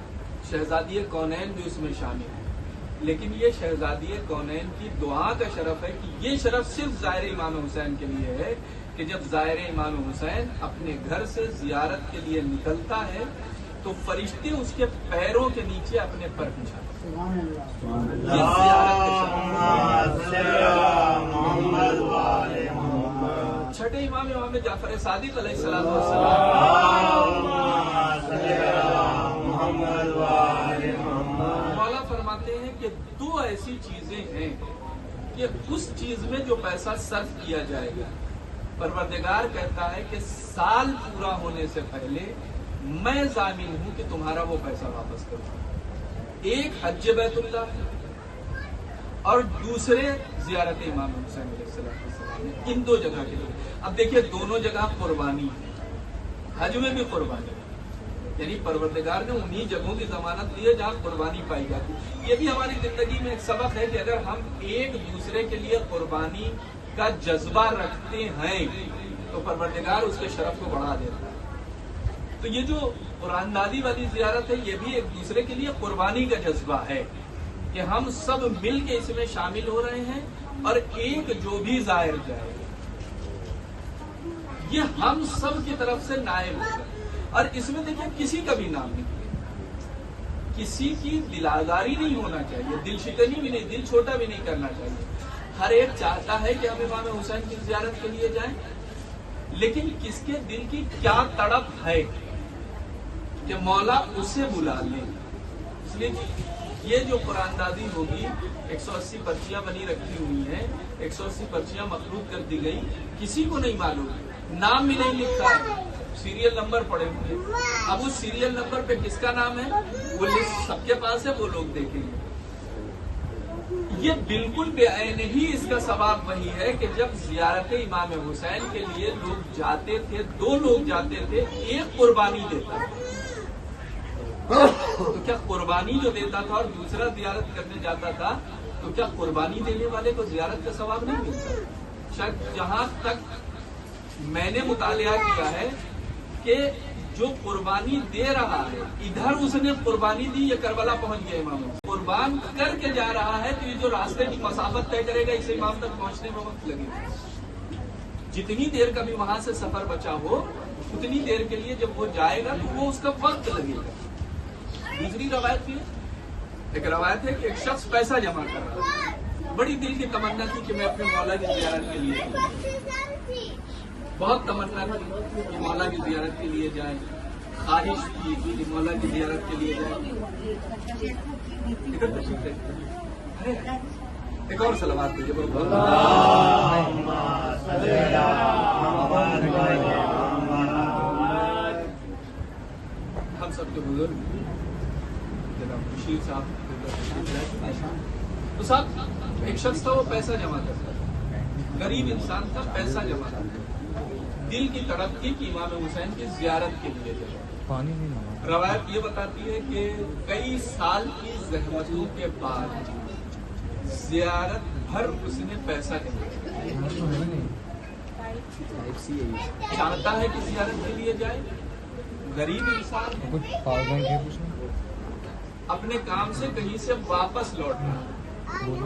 شہزادی کونین بھی اس میں شامل ہے, لیکن یہ شہزادی کونین کی دعا کا شرف ہے کہ یہ شرف صرف زائر امام حسین کے لیے ہے کہ جب زائر امام حسین اپنے گھر سے زیارت کے لیے نکلتا ہے تو فرشتے اس کے پیروں کے نیچے اپنے پر بچھاتے ہیں. یہ زیارت کا شرف. چھٹے امام جعفر صادق علیہ السلام مولا فرماتے ہیں کہ 2 ایسی چیزیں ہیں کہ اس چیز میں جو پیسہ صرف کیا جائے گا پروردگار کہتا ہے کہ سال پورا ہونے سے پہلے میں ضامن ہوں کہ تمہارا وہ پیسہ واپس کروں. ایک حج بیت اللہ اور دوسرے زیارت امام حسین علیہ السلام، ان دو جگہ کے لیے. اب دیکھیے دونوں جگہ قربانی، حج میں بھی قربانی، یعنی پروردگار نے انہی جگہوں کی ضمانت دی ہے جہاں قربانی پائی جاتی. یہ بھی ہماری زندگی میں ایک سبق ہے کہ اگر ہم ایک دوسرے کے لیے قربانی کا جذبہ رکھتے ہیں تو پروردگار اس کے شرف کو بڑھا دیتا ہے. تو یہ جو قرآن دادی والی زیارت ہے یہ بھی ایک دوسرے کے لیے قربانی کا جذبہ ہے کہ ہم سب مل کے اس میں شامل ہو رہے ہیں، اور ایک جو بھی زائر جائے یہ ہم سب کی طرف سے نائب ہوگا. اور اس میں دیکھیں کسی کا بھی نام نہیں، کسی کی دل آزاری نہیں ہونا چاہیے، دل شکنی بھی نہیں، دل چھوٹا بھی نہیں کرنا چاہیے. ہر ایک چاہتا ہے کہ ہم امام حسین کی زیارت کے لیے جائیں، لیکن کس کے دل کی کیا تڑپ ہے کہ مولا اسے بلا لے. اس لیے یہ جو قرآن دادی ہوگی 180 پرچیاں بنی رکھی ہوئی ہیں، 180 پرچیاں مخلوط کر دی گئی، کسی کو نہیں معلوم، نام بھی نہیں لکھا ہے، سیریل نمبر پڑے ہوئے. اب اس سیریل نمبر پہ کس کا نام ہے وہ لسٹ سب کے پاس ہے، وہ لوگ دیکھیں گے. یہ بالکل بے عین ہی اس کا ثواب وہی ہے کہ جب زیارت امام حسین کے لیے لوگ جاتے تھے، دو لوگ جاتے تھے، ایک قربانی دیتا تھا. تو کیا قربانی جو دیتا تھا اور دوسرا زیارت کرنے جاتا تھا تو کیا قربانی دینے والے کو زیارت کا ثواب نہیں ملتا؟ شاید جہاں تک میں نے مطالعہ کیا ہے کہ جو قربانی دے رہا ہے ادھر اس نے قربانی دی، یہ کربلا پہنچ گیا امام حسین، قربان کر کے جا رہا ہے تو یہ جو راستے کی مسافت طے کرے گا اسے امام تک پہنچنے میں وقت لگے گا. جتنی دیر کا بھی وہاں سے سفر بچا ہو اتنی دیر کے لیے جب وہ جائے گا تو وہ اس کا وقت لگے گا. دوسری روایت بھی ہے، ایک روایت ہے کہ ایک شخص پیسہ جمع کر رہا ہے، بڑی دل کی تمنا تھی کہ میں اپنے مولا کی زیارت کے لیے، بہت تمنا تھی کہ مولا کی زیارت کے لیے جائیں، خواہش کی کہ مولا کی زیارت کے لیے جائیں. ایک اور سلوات دیجیے. ہم سب کے بزرگ جناب بشیر صاحب، تو صاحب ایک شخص تھا وہ پیسہ جمع کرتا تھا، غریب انسان تھا، پیسہ جمع کرتا تھا، دل کی تڑپ تھی کہ امام حسین کی زیارت کے لیے جائے. روایت یہ بتاتی ہے کہ کئی سال کی زحمتوں کے بعد زیارت بھر اس نے پیسہ جمع چاہتا ہے کہ زیارت کے لیے جائے. غریب انسان اپنے کام سے کہیں سے واپس لوٹ رہا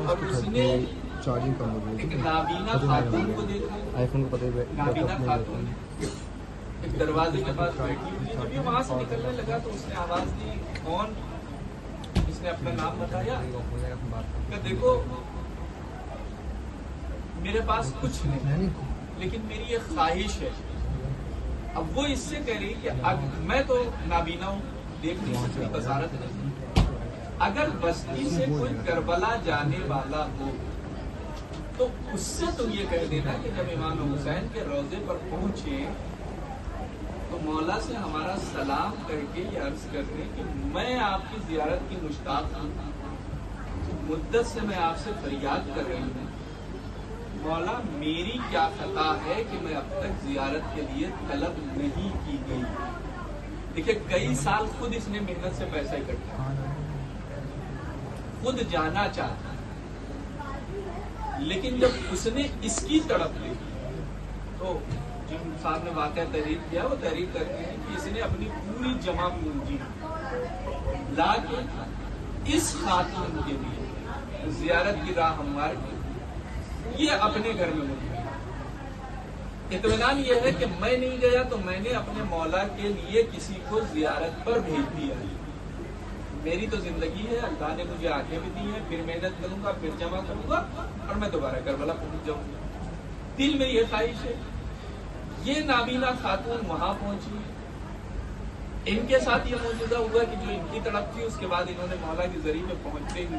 اور اس نے ایک نابینا خاتون کو دیکھا. نابینا خاتون ایک دروازے کے پاس بیٹھی ہوئی، جب یہ وہاں سے نکلنے لگا تو اس نے آواز دی، کون؟ اس نے اپنا نام بتایا کہ دیکھو میرے پاس کچھ نہیں لیکن میری ایک خواہش ہے. اب وہ اس سے کہہ رہی کہ میں تو نابینا ہوں، دیکھ نہیں سکتی، بصارت نہیں، اگر بستی سے کوئی کربلا جانے والا ہو تو اس سے تم یہ کہہ دینا کہ جب امام حسین کے روضے پر پہنچے تو مولا سے ہمارا سلام کر کے یہ عرض کر دیں کہ میں آپ کی زیارت کی مشتاق ہوں، مدت سے میں آپ سے فریاد کر رہی ہوں، مولا میری کیا خطا ہے کہ میں اب تک زیارت کے لیے طلب نہیں کی گئی. دیکھیں کئی سال خود اس نے محنت سے پیسہ اکٹھا، خود جانا چاہتا، لیکن جب اس نے اس کی تڑپ لی تو جن صاحب نے واقعہ تحریر کیا وہ تحریر کرتے ہیں کہ اس نے اپنی پوری جمع پونجی لا کے اس خاتون کے لیے زیارت کی راہ ہموار کی. یہ اپنے گھر میں مجھے اطمینان یہ ہے کہ میں نہیں گیا تو میں نے اپنے مولا کے لیے کسی کو زیارت پر بھیج دیا. میری تو زندگی ہے، اللہ نے مجھے آنکھیں بھی دی ہیں، پھر محنت کروں گا، پھر جمع کروں گا اور میں دوبارہ کربلا پہنچ جاؤں گا. دل میں یہ خواہش ہے. یہ نابینا خاتون وہاں پہنچی، ان کے ساتھ یہ موجودہ ہوا کہ جو ان کی تڑپ تھی اس کے بعد انہوں نے مولا کی زری میں پہنچتے ہی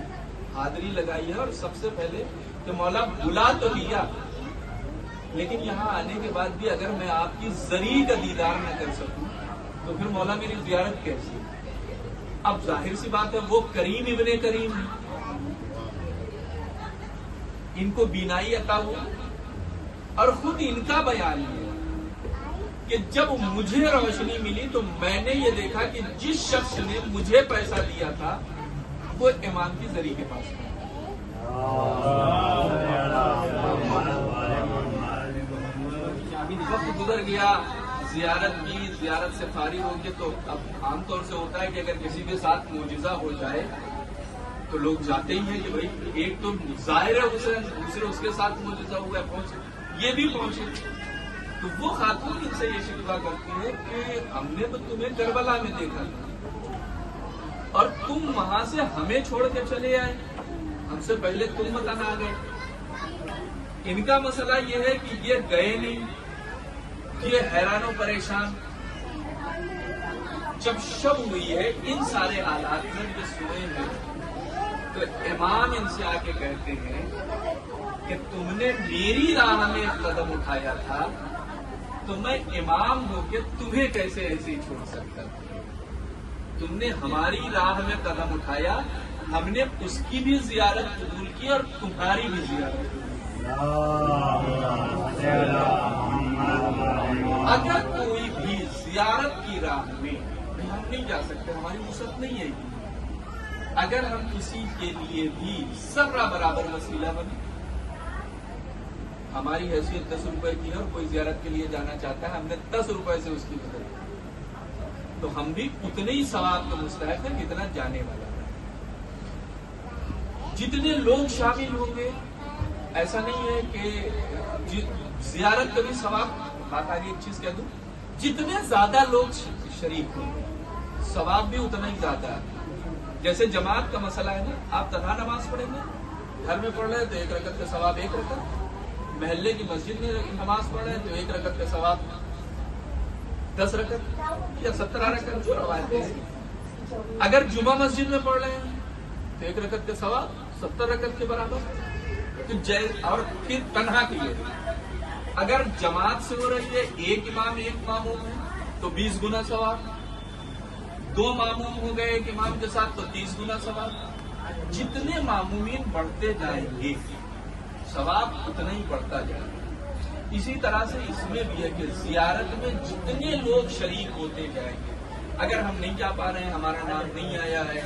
حاضری لگائی ہے. اور سب سے پہلے کہ مولا بلا تو لیا لیکن یہاں آنے کے بعد بھی اگر میں آپ کی زری کا دیدار نہ کر سکوں تو پھر مولا میری زیارت کیسی؟ अब जाहिर सी बात है वो करीम इब्ने करीम है, इनको बीनाई अता हुआ, और खुद इनका बयान है कि जब मुझे रोशनी मिली तो मैंने ये देखा कि जिस शख्स ने मुझे पैसा दिया था वो इमाम की जरी के पास था। अभी वक्त गुजर गया जियारत की, जियारत से फारिग हो के, तो अब आमतौर से होता है कि अगर किसी के साथ मोजिजा हो जाए तो लोग जाते ही हैं कि भाई एक तो जाहिर है उसे, दूसरे उसके साथ मोजिजा हुआ, पहुंचे, ये भी पहुंचे। तो वो खातून इनसे ये शिकवा करती है कि हमने तो तुम्हें करबला में देखा था और तुम वहां से हमें छोड़ के चले आए, हमसे पहले तुम बताना आ गए। इनका मसला ये है कि ये गए नहीं, ये हैरानो परेशान। जब शब हुई है इन सारे हालात में जो सुने हैं तो इमाम इनसे आके कहते हैं कि तुमने मेरी राह में एक कदम उठाया था तो मैं इमाम होके तुम्हें कैसे ऐसे ही छोड़ सकता था। तुमने हमारी राह में कदम उठाया, हमने उसकी भी जियारत कबूल की और तुम्हारी भी जियारत कबूल की। अगर कोई भी जियारत की राह में हम नहीं जा सकते, हमारी वुसअत नहीं है, अगर हम किसी के लिए भी सर्रा बराबर वसीला बने, हमारी हैसियत 10 रुपए की है और कोई जियारत के लिए जाना चाहता है, हमने 10 रुपए से उसकी मदद की, तो हम भी उतने ही सवाब का मुस्तहक है जितना जाने वाला है। जितने लोग शामिल होंगे, ऐसा नहीं है कि जियारत का भी सवाब, बात आगे एक चीज कह दूं, जितने ज्यादा लोग शरीक होंगे सवाब भी उतना ही ज्यादा है। जैसे जमात का मसला है ना, आप तन्हा नमाज पढ़ेंगे, घर में पढ़ रहे हैं तो 1 रकत का सवाब 1 रकत, महल्ले की मस्जिद में नमाज पढ़ रहे हैं तो 1 रकत का सवाब 10 रकत या 17 रकत, जो रवायत है। अगर जुमा मस्जिद में पढ़ रहे हैं तो 1 रकत का सवाब 70 रकत के बराबर। तो और फिर तन्हा के लिए अगर जमात से हो रही है, एक इमाम एक मामूम है तो 20 गुना सवाब, 2 मामूम हो गए एक इमाम के साथ तो 30 गुना सवाब। जितने मामूमीन बढ़ते जाएंगे सवाब उतना ही बढ़ता जाएगा। इसी तरह से इसमें भी है कि जियारत में जितने लोग शरीक होते जाएंगे, अगर हम नहीं जा पा रहे हैं, हमारा नाम नहीं आया है,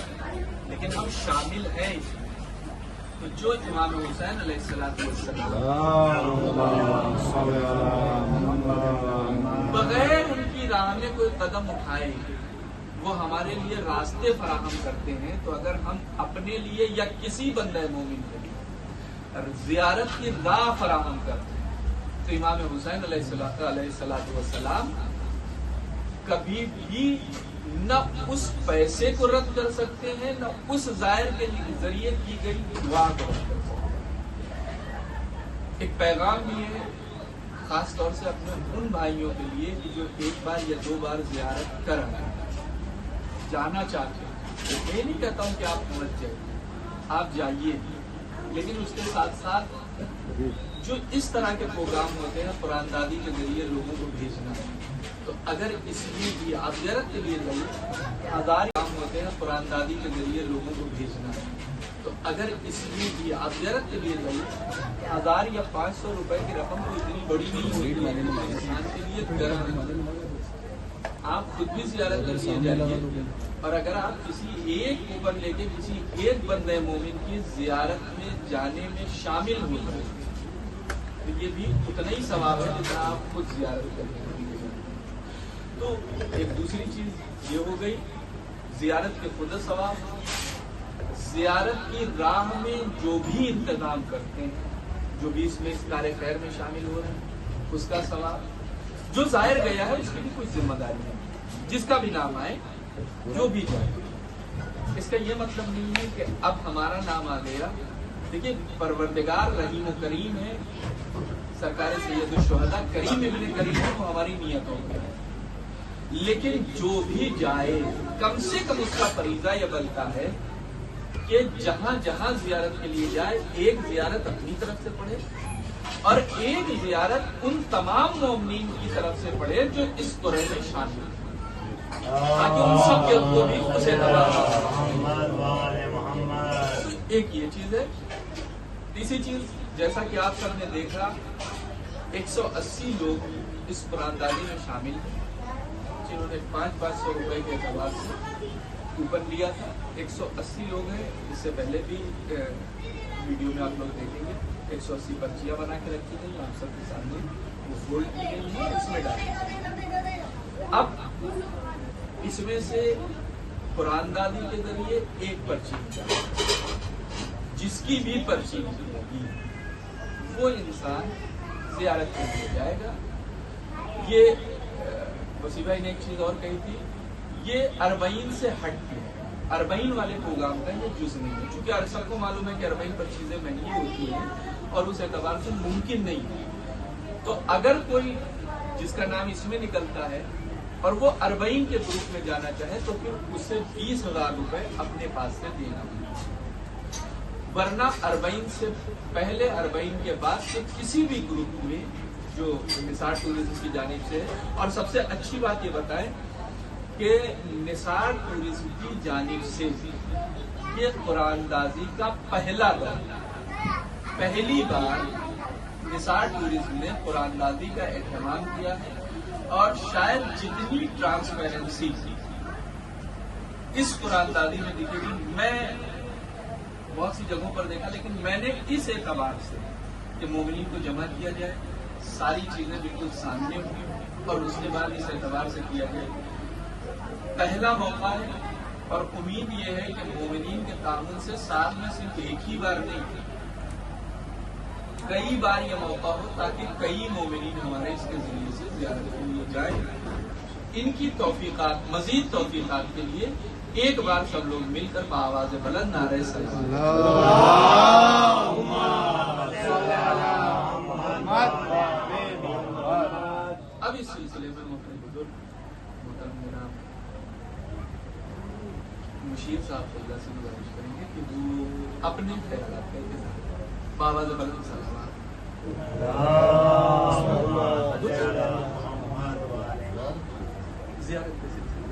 लेकिन हम शामिल हैं इसमें, तो जो इमाम हुसैन अलैहिस्सलाम बगैर उनकी राह में कोई कदम उठाए वो हमारे लिए रास्ते फराहम करते हैं, तो अगर हम अपने लिए या किसी बंदे मोमिन के लिए जियारत की राह फराहम करते हैं, तो इमाम हुसैन अलैहिस्सलाम कभी भी न उस पैसे को रद्द कर सकते हैं, न उस जायर के जरिए की गई दुआ को रद्द कर सकते हैं। एक पैगाम भी है खास तौर से अपने उन भाइयों के लिए कि जो 1 बार या 2 बार जियारत कर रहे हैं, जाना चाहते हैं। तो मैं नहीं कहता हूं कि आप मत जाइए, आप जाइए, लेकिन उसके साथ साथ जो इस तरह के प्रोग्राम होते हैं कुरानदादी के जरिए लोगों को भेजना, तो अगर इसमें भी आप जियारत के लिए जाइए, 1000 काम होते हैं कुरानदादी के जरिए लोगों को भेजना, तो अगर इसमें भी आप जियारत के लिए जाइए, 1000 या 500 रुपए की रकम तो इतनी बड़ी नहीं होती इंसान के लिए। आप खुद भी जियारत के लिए जाइए, और अगर आप किसी एक ऊपर लेके किसी एक बंदे मोमिन की जियारत में जाने में शामिल हो जाए, तो ये भी उतना ही सवाब है जितना आप खुद जियारत करते हैं। तो एक दूसरी चीज ये हो गई जियारत के खुद सवाब, जियारत की राह में जो भी इंतजाम करते हैं, जो भी इसमें इस कार्य खैर में शामिल हो रहे हैं, उसका सवाब। जो जाहिर गया है उसकी भी कुछ जिम्मेदारी है, जिसका भी नाम आए, जो भी जाए। इसका ये मतलब नहीं है कि अब हमारा नाम आ गया। देखिए, परवरदिगार रहीम करीम है, सरकार सैयद शुहदा करीम इब्ने करीम है, वो हमारी नियतों में है। लेकिन जो भी जाए कम से कम उसका फरीजा यह बनता है कि जहां जहां जियारत के लिए जाए, एक जियारत अपनी तरफ से पढ़े और एक जियारत उन तमाम मोमिनीन की तरफ से पढ़े जो इस कुरान में शामिल है। ताकि उन सब को भी उस एतबार से मोहम्मद वाले मोहम्मद। एक ये चीज है। तीसरी चीज, जैसा कि आप सब ने देखा, 180 लोग इस कुरानदानी में शामिल हैं जिन्होंने 500 रुपए के एतबार से कूपन लिया था। 180 लोग हैं। इससे पहले भी वीडियो में आप लोग देखेंगे 180 पर्चियां बना के रखी गई, आप सबके सामने वो फोल्ड की गई है, इसमें डाली। अब इसमें से कुरानदानी के जरिए एक पर्ची निकाली, जिसकी भी पर्ची लगी वो इंसान ज़ियारत के लिए जाएगा। ये वसीम भाई ने एक चीज और कही थी, ये 40 से हट के 40 वाले प्रोग्राम का ये जुज नहीं है, क्योंकि हर सबको मालूम है कि 40 पर चीजें महंगी होती हैं और उस एतबार से मुमकिन नहीं है। तो अगर कोई जिसका नाम इसमें निकलता है और वो 40 के ग्रुप में जाना चाहे तो फिर उसे 20,000 रुपए अपने पास से देना होगा, वरना 40 से पहले 40 के बाद से किसी भी ग्रुप में जो निसार टूरिज्म की जानिब से है। और सबसे अच्छी बात ये बताएं कि निसार टूरिज्म की जानिब से ये कुरानदाजी का पहला दौर, पहली बार निसार टूरिज्म ने कुरानदाजी का एहतमाम किया है। और शायद जितनी ट्रांसपेरेंसी इस कुरानदाजी में दिखेगी, मैं बहुत सी जगहों पर देखा, लेकिन मैंने इस एतबार से कि मोमिनीन को जमा किया जाए, सारी चीजें बिल्कुल सामने हुई और उसके बाद इस एतबार से किया जाए, पहला मौका है। और उम्मीद ये है कि मोमिनीन के ताउन से साल में सिर्फ एक ही बार नहीं, कई बार ये मौका हो, ताकि कई मोमिनीन हमारे इसके जरिए से ज़ियारत के लिए जाए। इनकी तौफीकात, मजीद तौफीकात के लिए एक बार सब लोग मिलकर बाआवाज़ बुलंद नारे सलावत। अब इस सिलसिले में अपने बुजुर्ग मोहतरम मेरा मुशीर साहब से गुजारिश करेंगे कि वो अपने ख्यालात का इज़हार बाआवाज़ बुलंद सलावत ज़ियारत के सिलसिले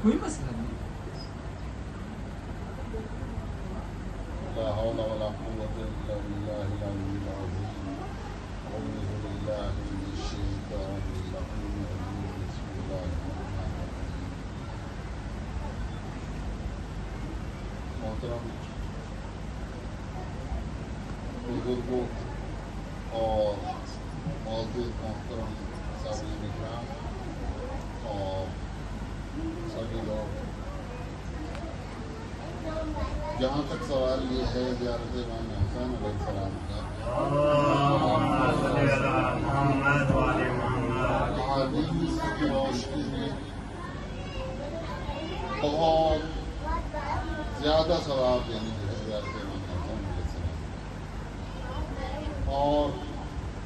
कोई मसला नहीं। لا حول ولا قوة إلا بالله العلي العظيم. أعوذ بالله من الشيطان الرجيم. بسم الله الرحمن الرحيم. محترم بزرگوں اور معزز محترم سامعین اکرام اور سبھی لوگ، جہاں تک سوال یہ ہے زیارت امام حسین علیہ السلام کا، احادیث کی روشنی میں بہت زیادہ ثواب دینے کی ہے زیارت امام حسین علیہ السلام، اور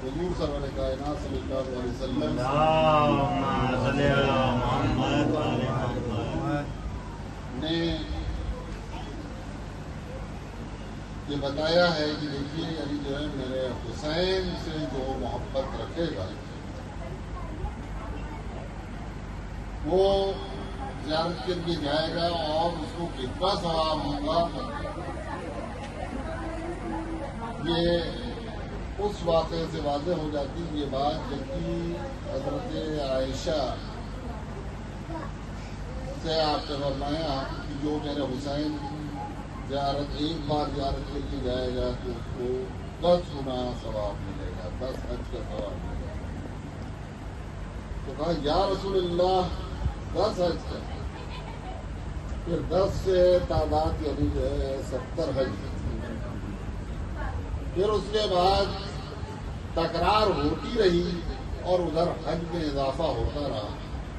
حضور سرور کائنات صلی اللہ علیہ وسلم نے یہ بتایا ہے کہ دیکھیے، یعنی جو ہے میرے حسین سے جو محبت رکھے گا وہ زیارت کے لیے جائے گا، اور اس کو کتنا ثواب ہوگا یہ اس واقعے سے واضح ہو جاتی یہ بات، جبکہ حضرت عائشہ سے آپ نے فرمایا کہ جو میرے حسین زیارت ایک بار زیارت کے لیے جائے گا تو اس کو 10 گنا ثواب ملے گا، 10 حج کا ثواب ملے گا۔ تو کہا یا رسول اللہ 10 حج کا، پھر 10 سے تعداد یعنی جو ہے 70 حج۔ پھر اس کے بعد تکرار ہوتی رہی اور ادھر حج میں اضافہ ہوتا رہا۔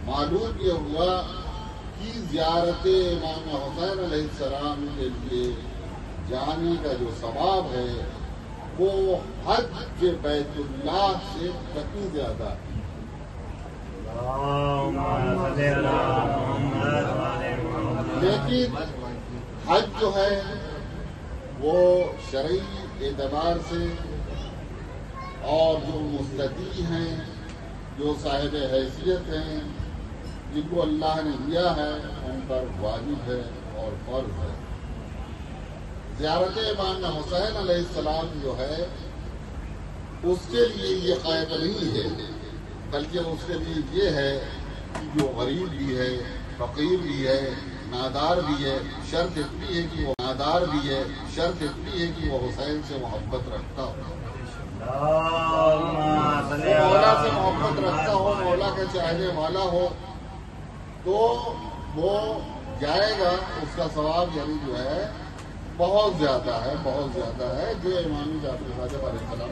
معلوم یہ ہوا کہ زیارت امام حسین علیہ السلام کے لیے जाने का जो सवाब है वो हज बैत अल्लाह से कहीं ज्यादा है। लेकिन हज जो है वो शरई एतबार से और जो मुस्तती हैं, जो साहिब हैसियत हैं, जिनको अल्लाह ने दिया है, उन पर वाजिब है और फर्ज है। ज़ियारत इमाम हुसैन अलैहिस्सलाम जो है उसके लिए ये क़ैद नहीं है, बल्कि उसके लिए ये है कि जो गरीब भी है, फ़कीर भी है, नादार भी है, शर्त इतनी है कि वो नादार भी है, शर्त इतनी है कि वो हुसैन से मोहब्बत रखता हो, मौला से मोहब्बत रखता हो, मौला का चाहने वाला हो, तो वो जाएगा। उसका सवाब यानी जो है बहुत ज्यादा है, बहुत ज्यादा है, जो इमाम जाफर सादिक अलैहिस्सलाम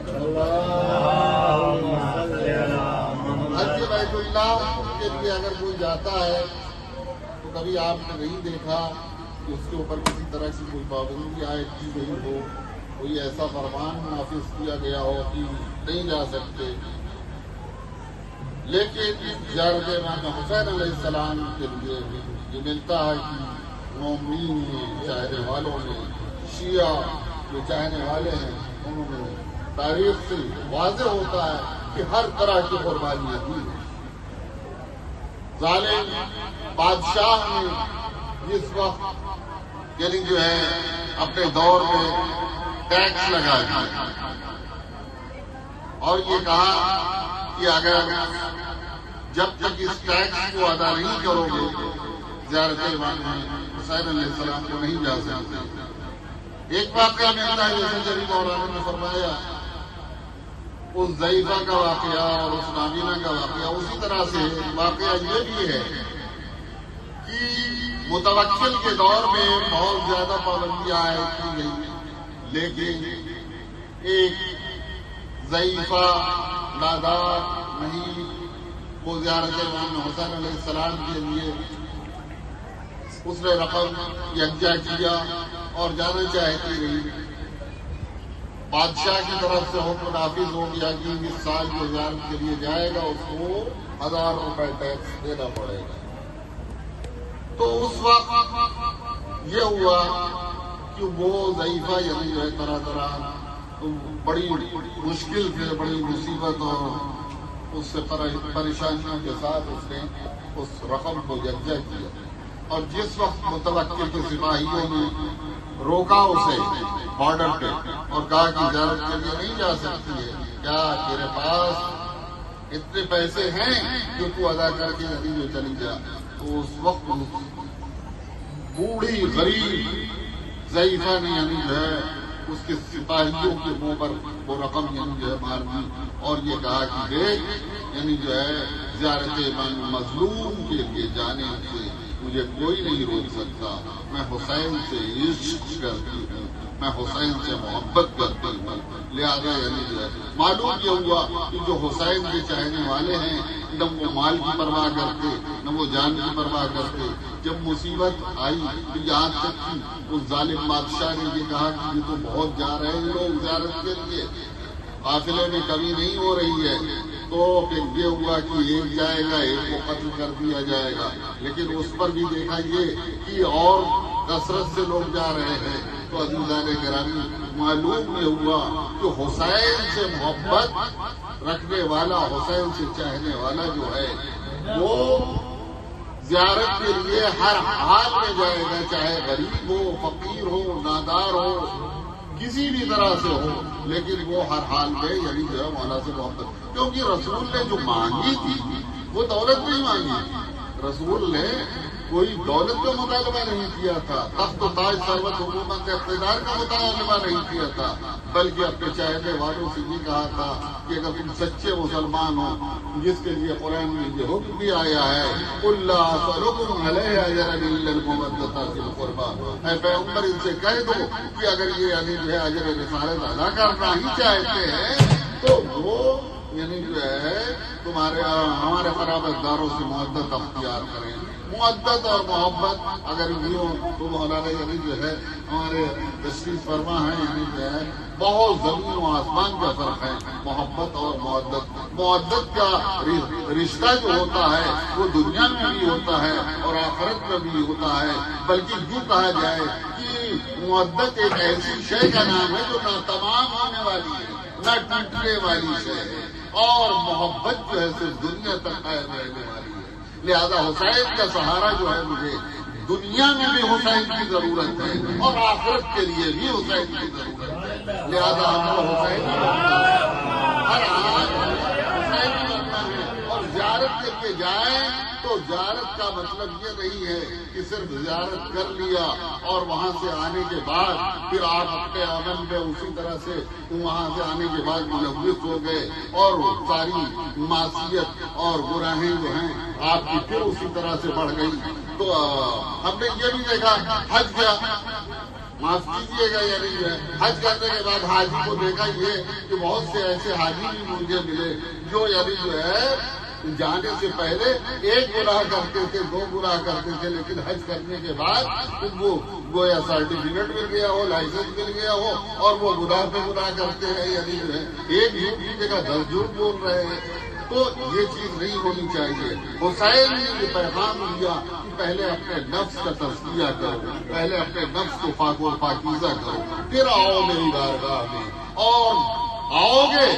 हज बैतुल्लाह के लिए अगर कोई जाता है तो कभी आपने नहीं देखा कि उसके ऊपर किसी तरह की कोई पाबंदी आयद की गई हो, कोई ऐसा फरमान नाफिज किया गया हो कि नहीं जा सकते। लेकिन ज़ियारत इमाम हुसैन अलैहिस्सलाम के लिए ये मिलता है कि मोमिन ने, चाहने वालों ने, शिया जो चाहने वाले हैं, उन्होंने तारीख से वाज़ेह होता है कि हर तरह की कुर्बानियां दी। जालिम बादशाह ने जिस वक्त यानी जो है अपने दौर में टैक्स लगा दिया और ये कहा कि अगर जब तक इस टैक्स को अदा नहीं करोगे ज़ियारत इमाम हुसैन अलैहिस्सलाम को नहीं जा सकते। एक वाक़या मिलता है, जैसे जरी मौलाना ने फरमाया, उस ज़ईफ़ा का वाक़या और उस नाबीना का वाक़या उसी तरह से वाक़या ये भी है कि मुतवक्किल के दौर में बहुत ज्यादा पाबंदियां आयद की गई, लेकिन एक ज़ईफ़ा नादार नहीं, वो ज़ियारत इमाम हुसैन अलैहिस्सलाम के लिए उसने रकम यकजा किया और जाना चाहती रही। बादशाह की तरफ से हुक्म नाफिज हो गया कि इस साल जो ज़ियारत के लिए जाएगा उसको 1000 रुपए टैक्स देना पड़ेगा। तो उस वक्त ये हुआ कि वो ज़ईफ़ा यानी जो है तरह तरह तो बड़ी मुश्किल से, बड़ी मुसीबत और उससे परेशानियों के साथ उसने उस रकम को यकजा किया। और जिस वक्त मुतवक्किल के सिपाहियों ने रोका उसे बॉर्डर पे और कहा कि ज़ियारत के लिए नहीं जा सकती है, क्या तेरे पास इतने पैसे हैं जो तू अदा करके यदि जो चली जा? तो उस वक्त बूढ़ी गरीब ज़ईफ़ा ने यानी जो है उसके सिपाहियों के मुंह पर वो रकम यानी जो है मार दी और ये कहा कि देख यानी जो है ज़ियारत इमाम मज़लूम के लिए जाने से मुझे कोई नहीं रोक सकता। मैं हुसैन से इश्क करती हूँ, मैं हुसैन से मोहब्बत करती हूँ, लिहाजा यानी जो है मालूम ये हुआ कि जो हुसैन के चाहने वाले हैं न वो माल की परवाह करते, न वो जान की परवाह करते। जब मुसीबत आई तो यहाँ तक कि उस जालिम बादशाह ने ये कहा कि ये तो बहुत जा रहे हैं लोग ज़ियारत के लिए, काफिले में कमी नहीं हो रही है, तो फिर ये हुआ कि एक जाएगा, एक को कत्ल कर दिया जाएगा। लेकिन उस पर भी देखा ये कि और कसरत से लोग जा रहे हैं। तो अज़ीज़ान गिरामी मालूम ये हुआ कि हुसैन से मोहब्बत रखने वाला, हुसैन से चाहने वाला जो है वो ज़ियारत के लिए हर हाल में जाएगा, चाहे गरीब हो, फकीर हो, नादार हो, किसी भी तरह से हो, लेकिन वो हर हाल में यानी जो है मौला से मोहब्बत। क्योंकि रसूल ने जो मांगी थी वो दौलत नहीं मांगी। रसूल ने कोई दौलत का मुतालबा नहीं किया था, तख्त ताज सरवत हुकूमत इख्तिदार का मुतालबा नहीं किया था, बल्कि अपने चाहने वालों से ये कहा था कि अगर तुम सच्चे मुसलमान हो, जिसके लिए कुरान में ये हुक्म भी आया है, पैगम्बर इनसे कह दो कि अगर ये यानी जो है अजर रिसालत अदा करना ही चाहते हैं तो वो यानी जो है तुम ہمارے قرابتداروں سے محبت اختیار کریں. محبت اور محبت اگر یہ ہو تو مولانا یعنی جو ہے ہمارے تشریف فرما ہے یعنی جو ہے بہت زمین و آسمان کا فرق ہے محبت اور محبت کا رشتہ جو ہوتا ہے وہ دنیا میں بھی ہوتا ہے اور آخرت میں بھی ہوتا ہے. بلکہ یوں کہا جائے کہ محبت ایک ایسی شے کا نام ہے جو نہ تمام ہونے والی ہے نہ ٹوٹنے والی شے ہے اور محبت جو ہے صرف دنیا تک قائم رہنے والی ہے. لہذا حسین کا سہارا جو ہے مجھے دنیا میں بھی حسین کی ضرورت ہے اور آخرت کے لیے بھی حسین کی ضرورت ہے. لہذا ہم کو حسین ہر حال حسین کرنا ہے اور زیارت کر کے جائیں تو زیارت کا مطلب یہ نہیں ہے کہ صرف زیارت کر لیا اور وہاں سے آنے کے بعد پھر آپ اپنے عمل میں اسی طرح سے وہاں سے آنے کے بعد ملوث ہو گئے اور ساری معصیت اور گناہیں جو ہیں آپ کی پھر اسی طرح سے بڑھ گئی. تو ہم نے یہ بھی دیکھا حج کیا معاف کیجیے گا یعنی جو ہے حج کرنے کے بعد حاجی کو دیکھا یہ کہ بہت سے ایسے حاجی بھی مجھے ملے جو یعنی جو ہے جانے سے پہلے ایک گناہ کرتے تھے 2 گناہ کرتے تھے لیکن حج کرنے کے بعد ان کو گویا سرٹیفکیٹ مل گیا ہو لائسنس مل گیا ہو اور وہ گناہ پہ گناہ کرتے ہیں یعنی جو ہے ایک جھوٹ کی جگہ 10 جھوٹ بول رہے ہیں. تو یہ چیز نہیں ہونی چاہیے. حسین نے یہ پیغام دیا کہ پہلے اپنے نفس کا تزکیہ کرو پہلے اپنے نفس کو پاک و پاکیزہ کرو پھر آؤ میری بارگاہ میں اور آؤ گے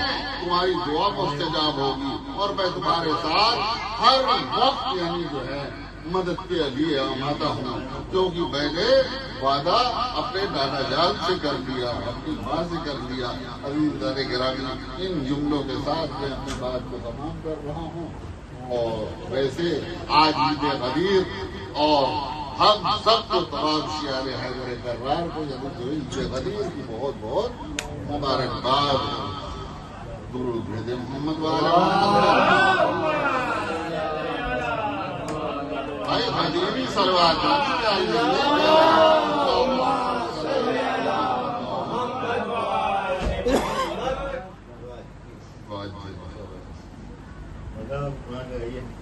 تمہاری دعا مستجاب ہوگی اور میں تمہارے ساتھ ہر وقت یعنی جو ہے مدد کے لیے آمادہ ہوں کیونکہ میں نے وعدہ اپنے نانا جان سے کر لیا اپنی ماں سے کر لیا. عزیزان گرامی ان جملوں کے ساتھ میں اپنی بات کو تمام کر رہا ہوں. اور ویسے آج عید غدیر اور ہم سب کو تمام شیعہ حیدر کرار کو یعنی جو عید غدیر کی بہت بہت مبارکباد. درود بھیجے محمد بھائی غدیری سلوات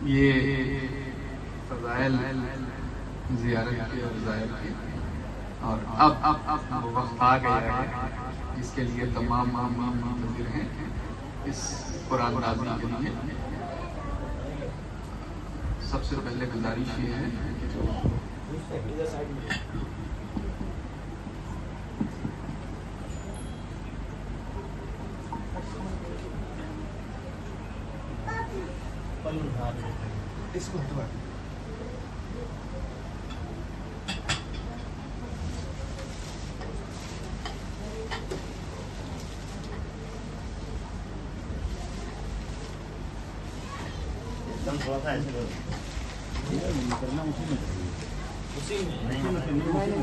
یہ فضائل زیارت کے اور ظاہر کے اور اب وقت آ گیا ہے جس کے لیے تمام منتظر ہیں اس قرآن نازل کے لیے. سب سے پہلے گزارش یہ ہے کہ جو اس کو ہٹوا تھوڑا سا ایسے کرنا اسی میں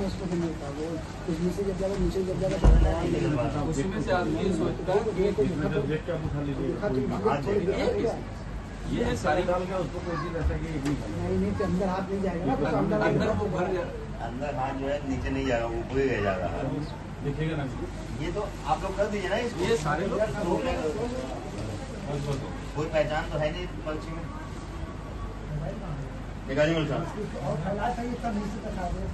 اس کو نہیں تھا وہ کچھ نیچے جب جاتا نیچے جب جاتا اسی میں سے آدمی سوچتا ہے یہ ہے ساری ڈال کے اس کو کوئی چیز ایسا کہ نہیں کہ اندر ہاتھ نہیں جائے گا نا تو اندر وہ بھر جائے. اندر ہاتھ جو ہے نیچے نہیں جائے گا اوپر ہی رہ جائے گا. دیکھیے گا نا یہ تو آپ لوگ کر دیجیے نا اس کو. یہ سارے لوگ کوئی پہچان تو ہے نہیں پنچھی میں. نکالیے مل صاحب اور حالات ہے یہ سب نیچے تک آ گئے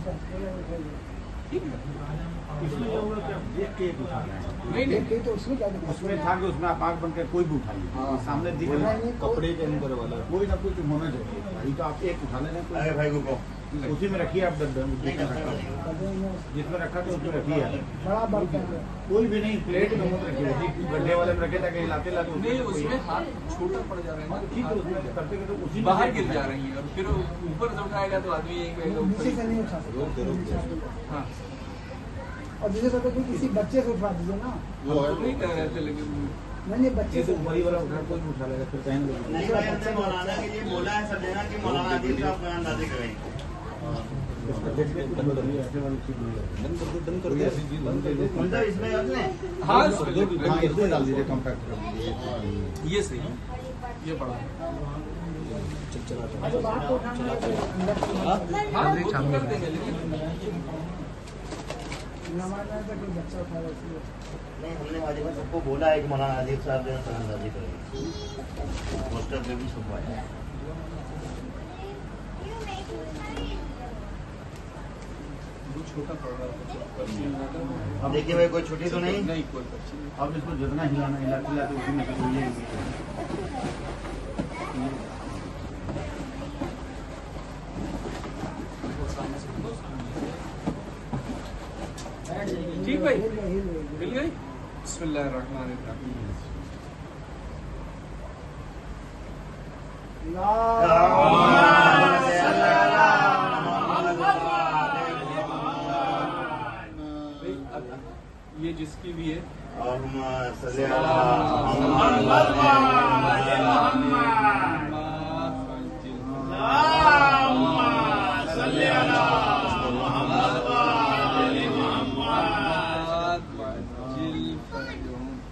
نہیں تو اس میں کیا اس میں تھا کہ اس میں آپ آنکھ بن کے کوئی بھی اٹھائیے سامنے دکھ رہا ہے کپڑے کے اندر والا کوئی نہ کچھ ہونا چاہیے. ابھی تو آپ ایک اٹھا لیں ارے بھائی کو اسی میں رکھیے آپ جس میں رکھا تو اس میں رکھیے بڑا برتن ہے کوئی بھی نہیں پلیٹ میں مت رکھیے گڈھے والے میں رکھے تاکہ ہلاتے نہیں اس میں ہاتھ چھوٹا پڑ جا رہا ٹھیک ہے اس میں ہے کرتے کرتے اسی باہر گر جا رہی ہیں اور پھر اوپر سے اٹھائے گا تو آدمی ایک نیچے سے نہیں اٹھا سکتا. ہاں اور جیسے سکتے کہ کسی بچے سے اٹھا دیجیے نا نہیں کہہ رہے تھے لیکن نہیں بچے سے وہی والا اٹھا کوئی بھی اٹھا لے گا پھر پہن لے گا. نہیں بھائی ہم نے مولانا کے لیے بولا ہے سب جگہ کہ مولانا عادل صاحب بیان نازل کریں. اس کا دیکھ کے بند کر دیا ایسے والی چیز نہیں بند کر دیا ایسی چیز بند کر دیا مطلب اس میں اپنے ہاں ہاں اس میں ڈال دیجیے کمپیکٹ کر دیجیے. یہ صحیح ہے یہ بڑا اچھا باہر کو اٹھانا ہے تو اندر سے ہاں وہ تو کر دیں گے لیکن हमारे का कोई बच्चा था वैसे नहीं, हमने वाजिब में सबको बोला है कि मौलाना आदिफ साहब जो है सलामबाजी करेंगे, पोस्टर पे भी छपवाया है। छोटा पड़ रहा है। देखिए भाई, कोई छुट्टी तो नहीं? नहीं, कोई पर्ची नहीं। अब इसको जितना हिलाना हिला तो उसी में से कोई ये ठीक भाई, मिल गई। बिस्मिल्लाहिर्रहमानिर्रहीम। ये जिसकी भी है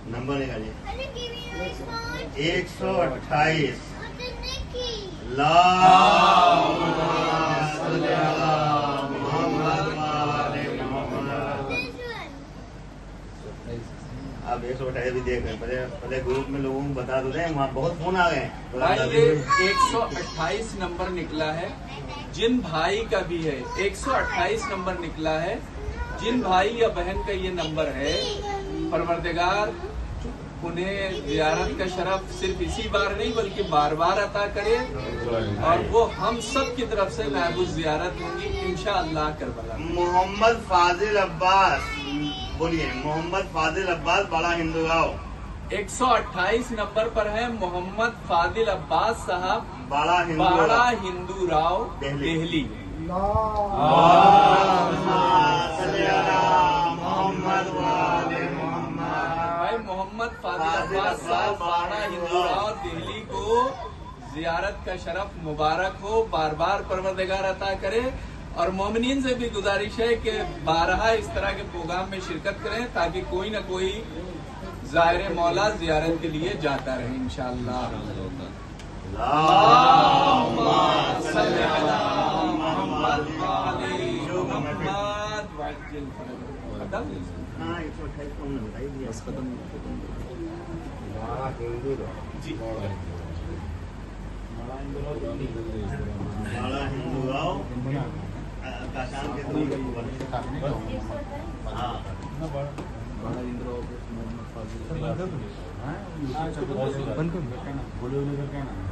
नंबर निकालिए। 128 आप 128 भी देख रहे हैं। पहले ग्रुप में लोगों को बता दो दें, वहाँ बहुत फोन आ गए। भाई ये 128 नंबर निकला है, जिन भाई का भी है 128 नंबर निकला है, जिन भाई या बहन का ये नंबर है, परवरदिगार उन्हें जियारत का शरफ सिर्फ इसी बार नहीं बल्कि बार बार अता करे, और वो हम सब की तरफ से महबूब जियारत होंगी इंशाअल्लाह करबला। मोहम्मद फाजिल अब्बास, बोलिए। मोहम्मद फाजिल अब्बास, बड़ा हिंदू गाँव। 128 नंबर पर है मोहम्मद फाजिल अब्बास साहब, बड़ा हिंदू राव, दिल्ली। भाई मोहम्मद फाजिल अब्बास साहब, बड़ा हिंदू राव, दिल्ली को जियारत का शरफ मुबारक हो, बार बार परवरदिगार अता करे। और मोमिनीन से भी गुजारिश है कि बारहा इस तरह के प्रोग्राम में शिरकत करें ताकि कोई न कोई ज़ाहिर मौला जियारत के लिए जाता रहे इंशाअल्लाह। हाँ, 128 को हमने बताई दिया। बड़ा हिंदू गाँव काशान के हाँ, बंद करो।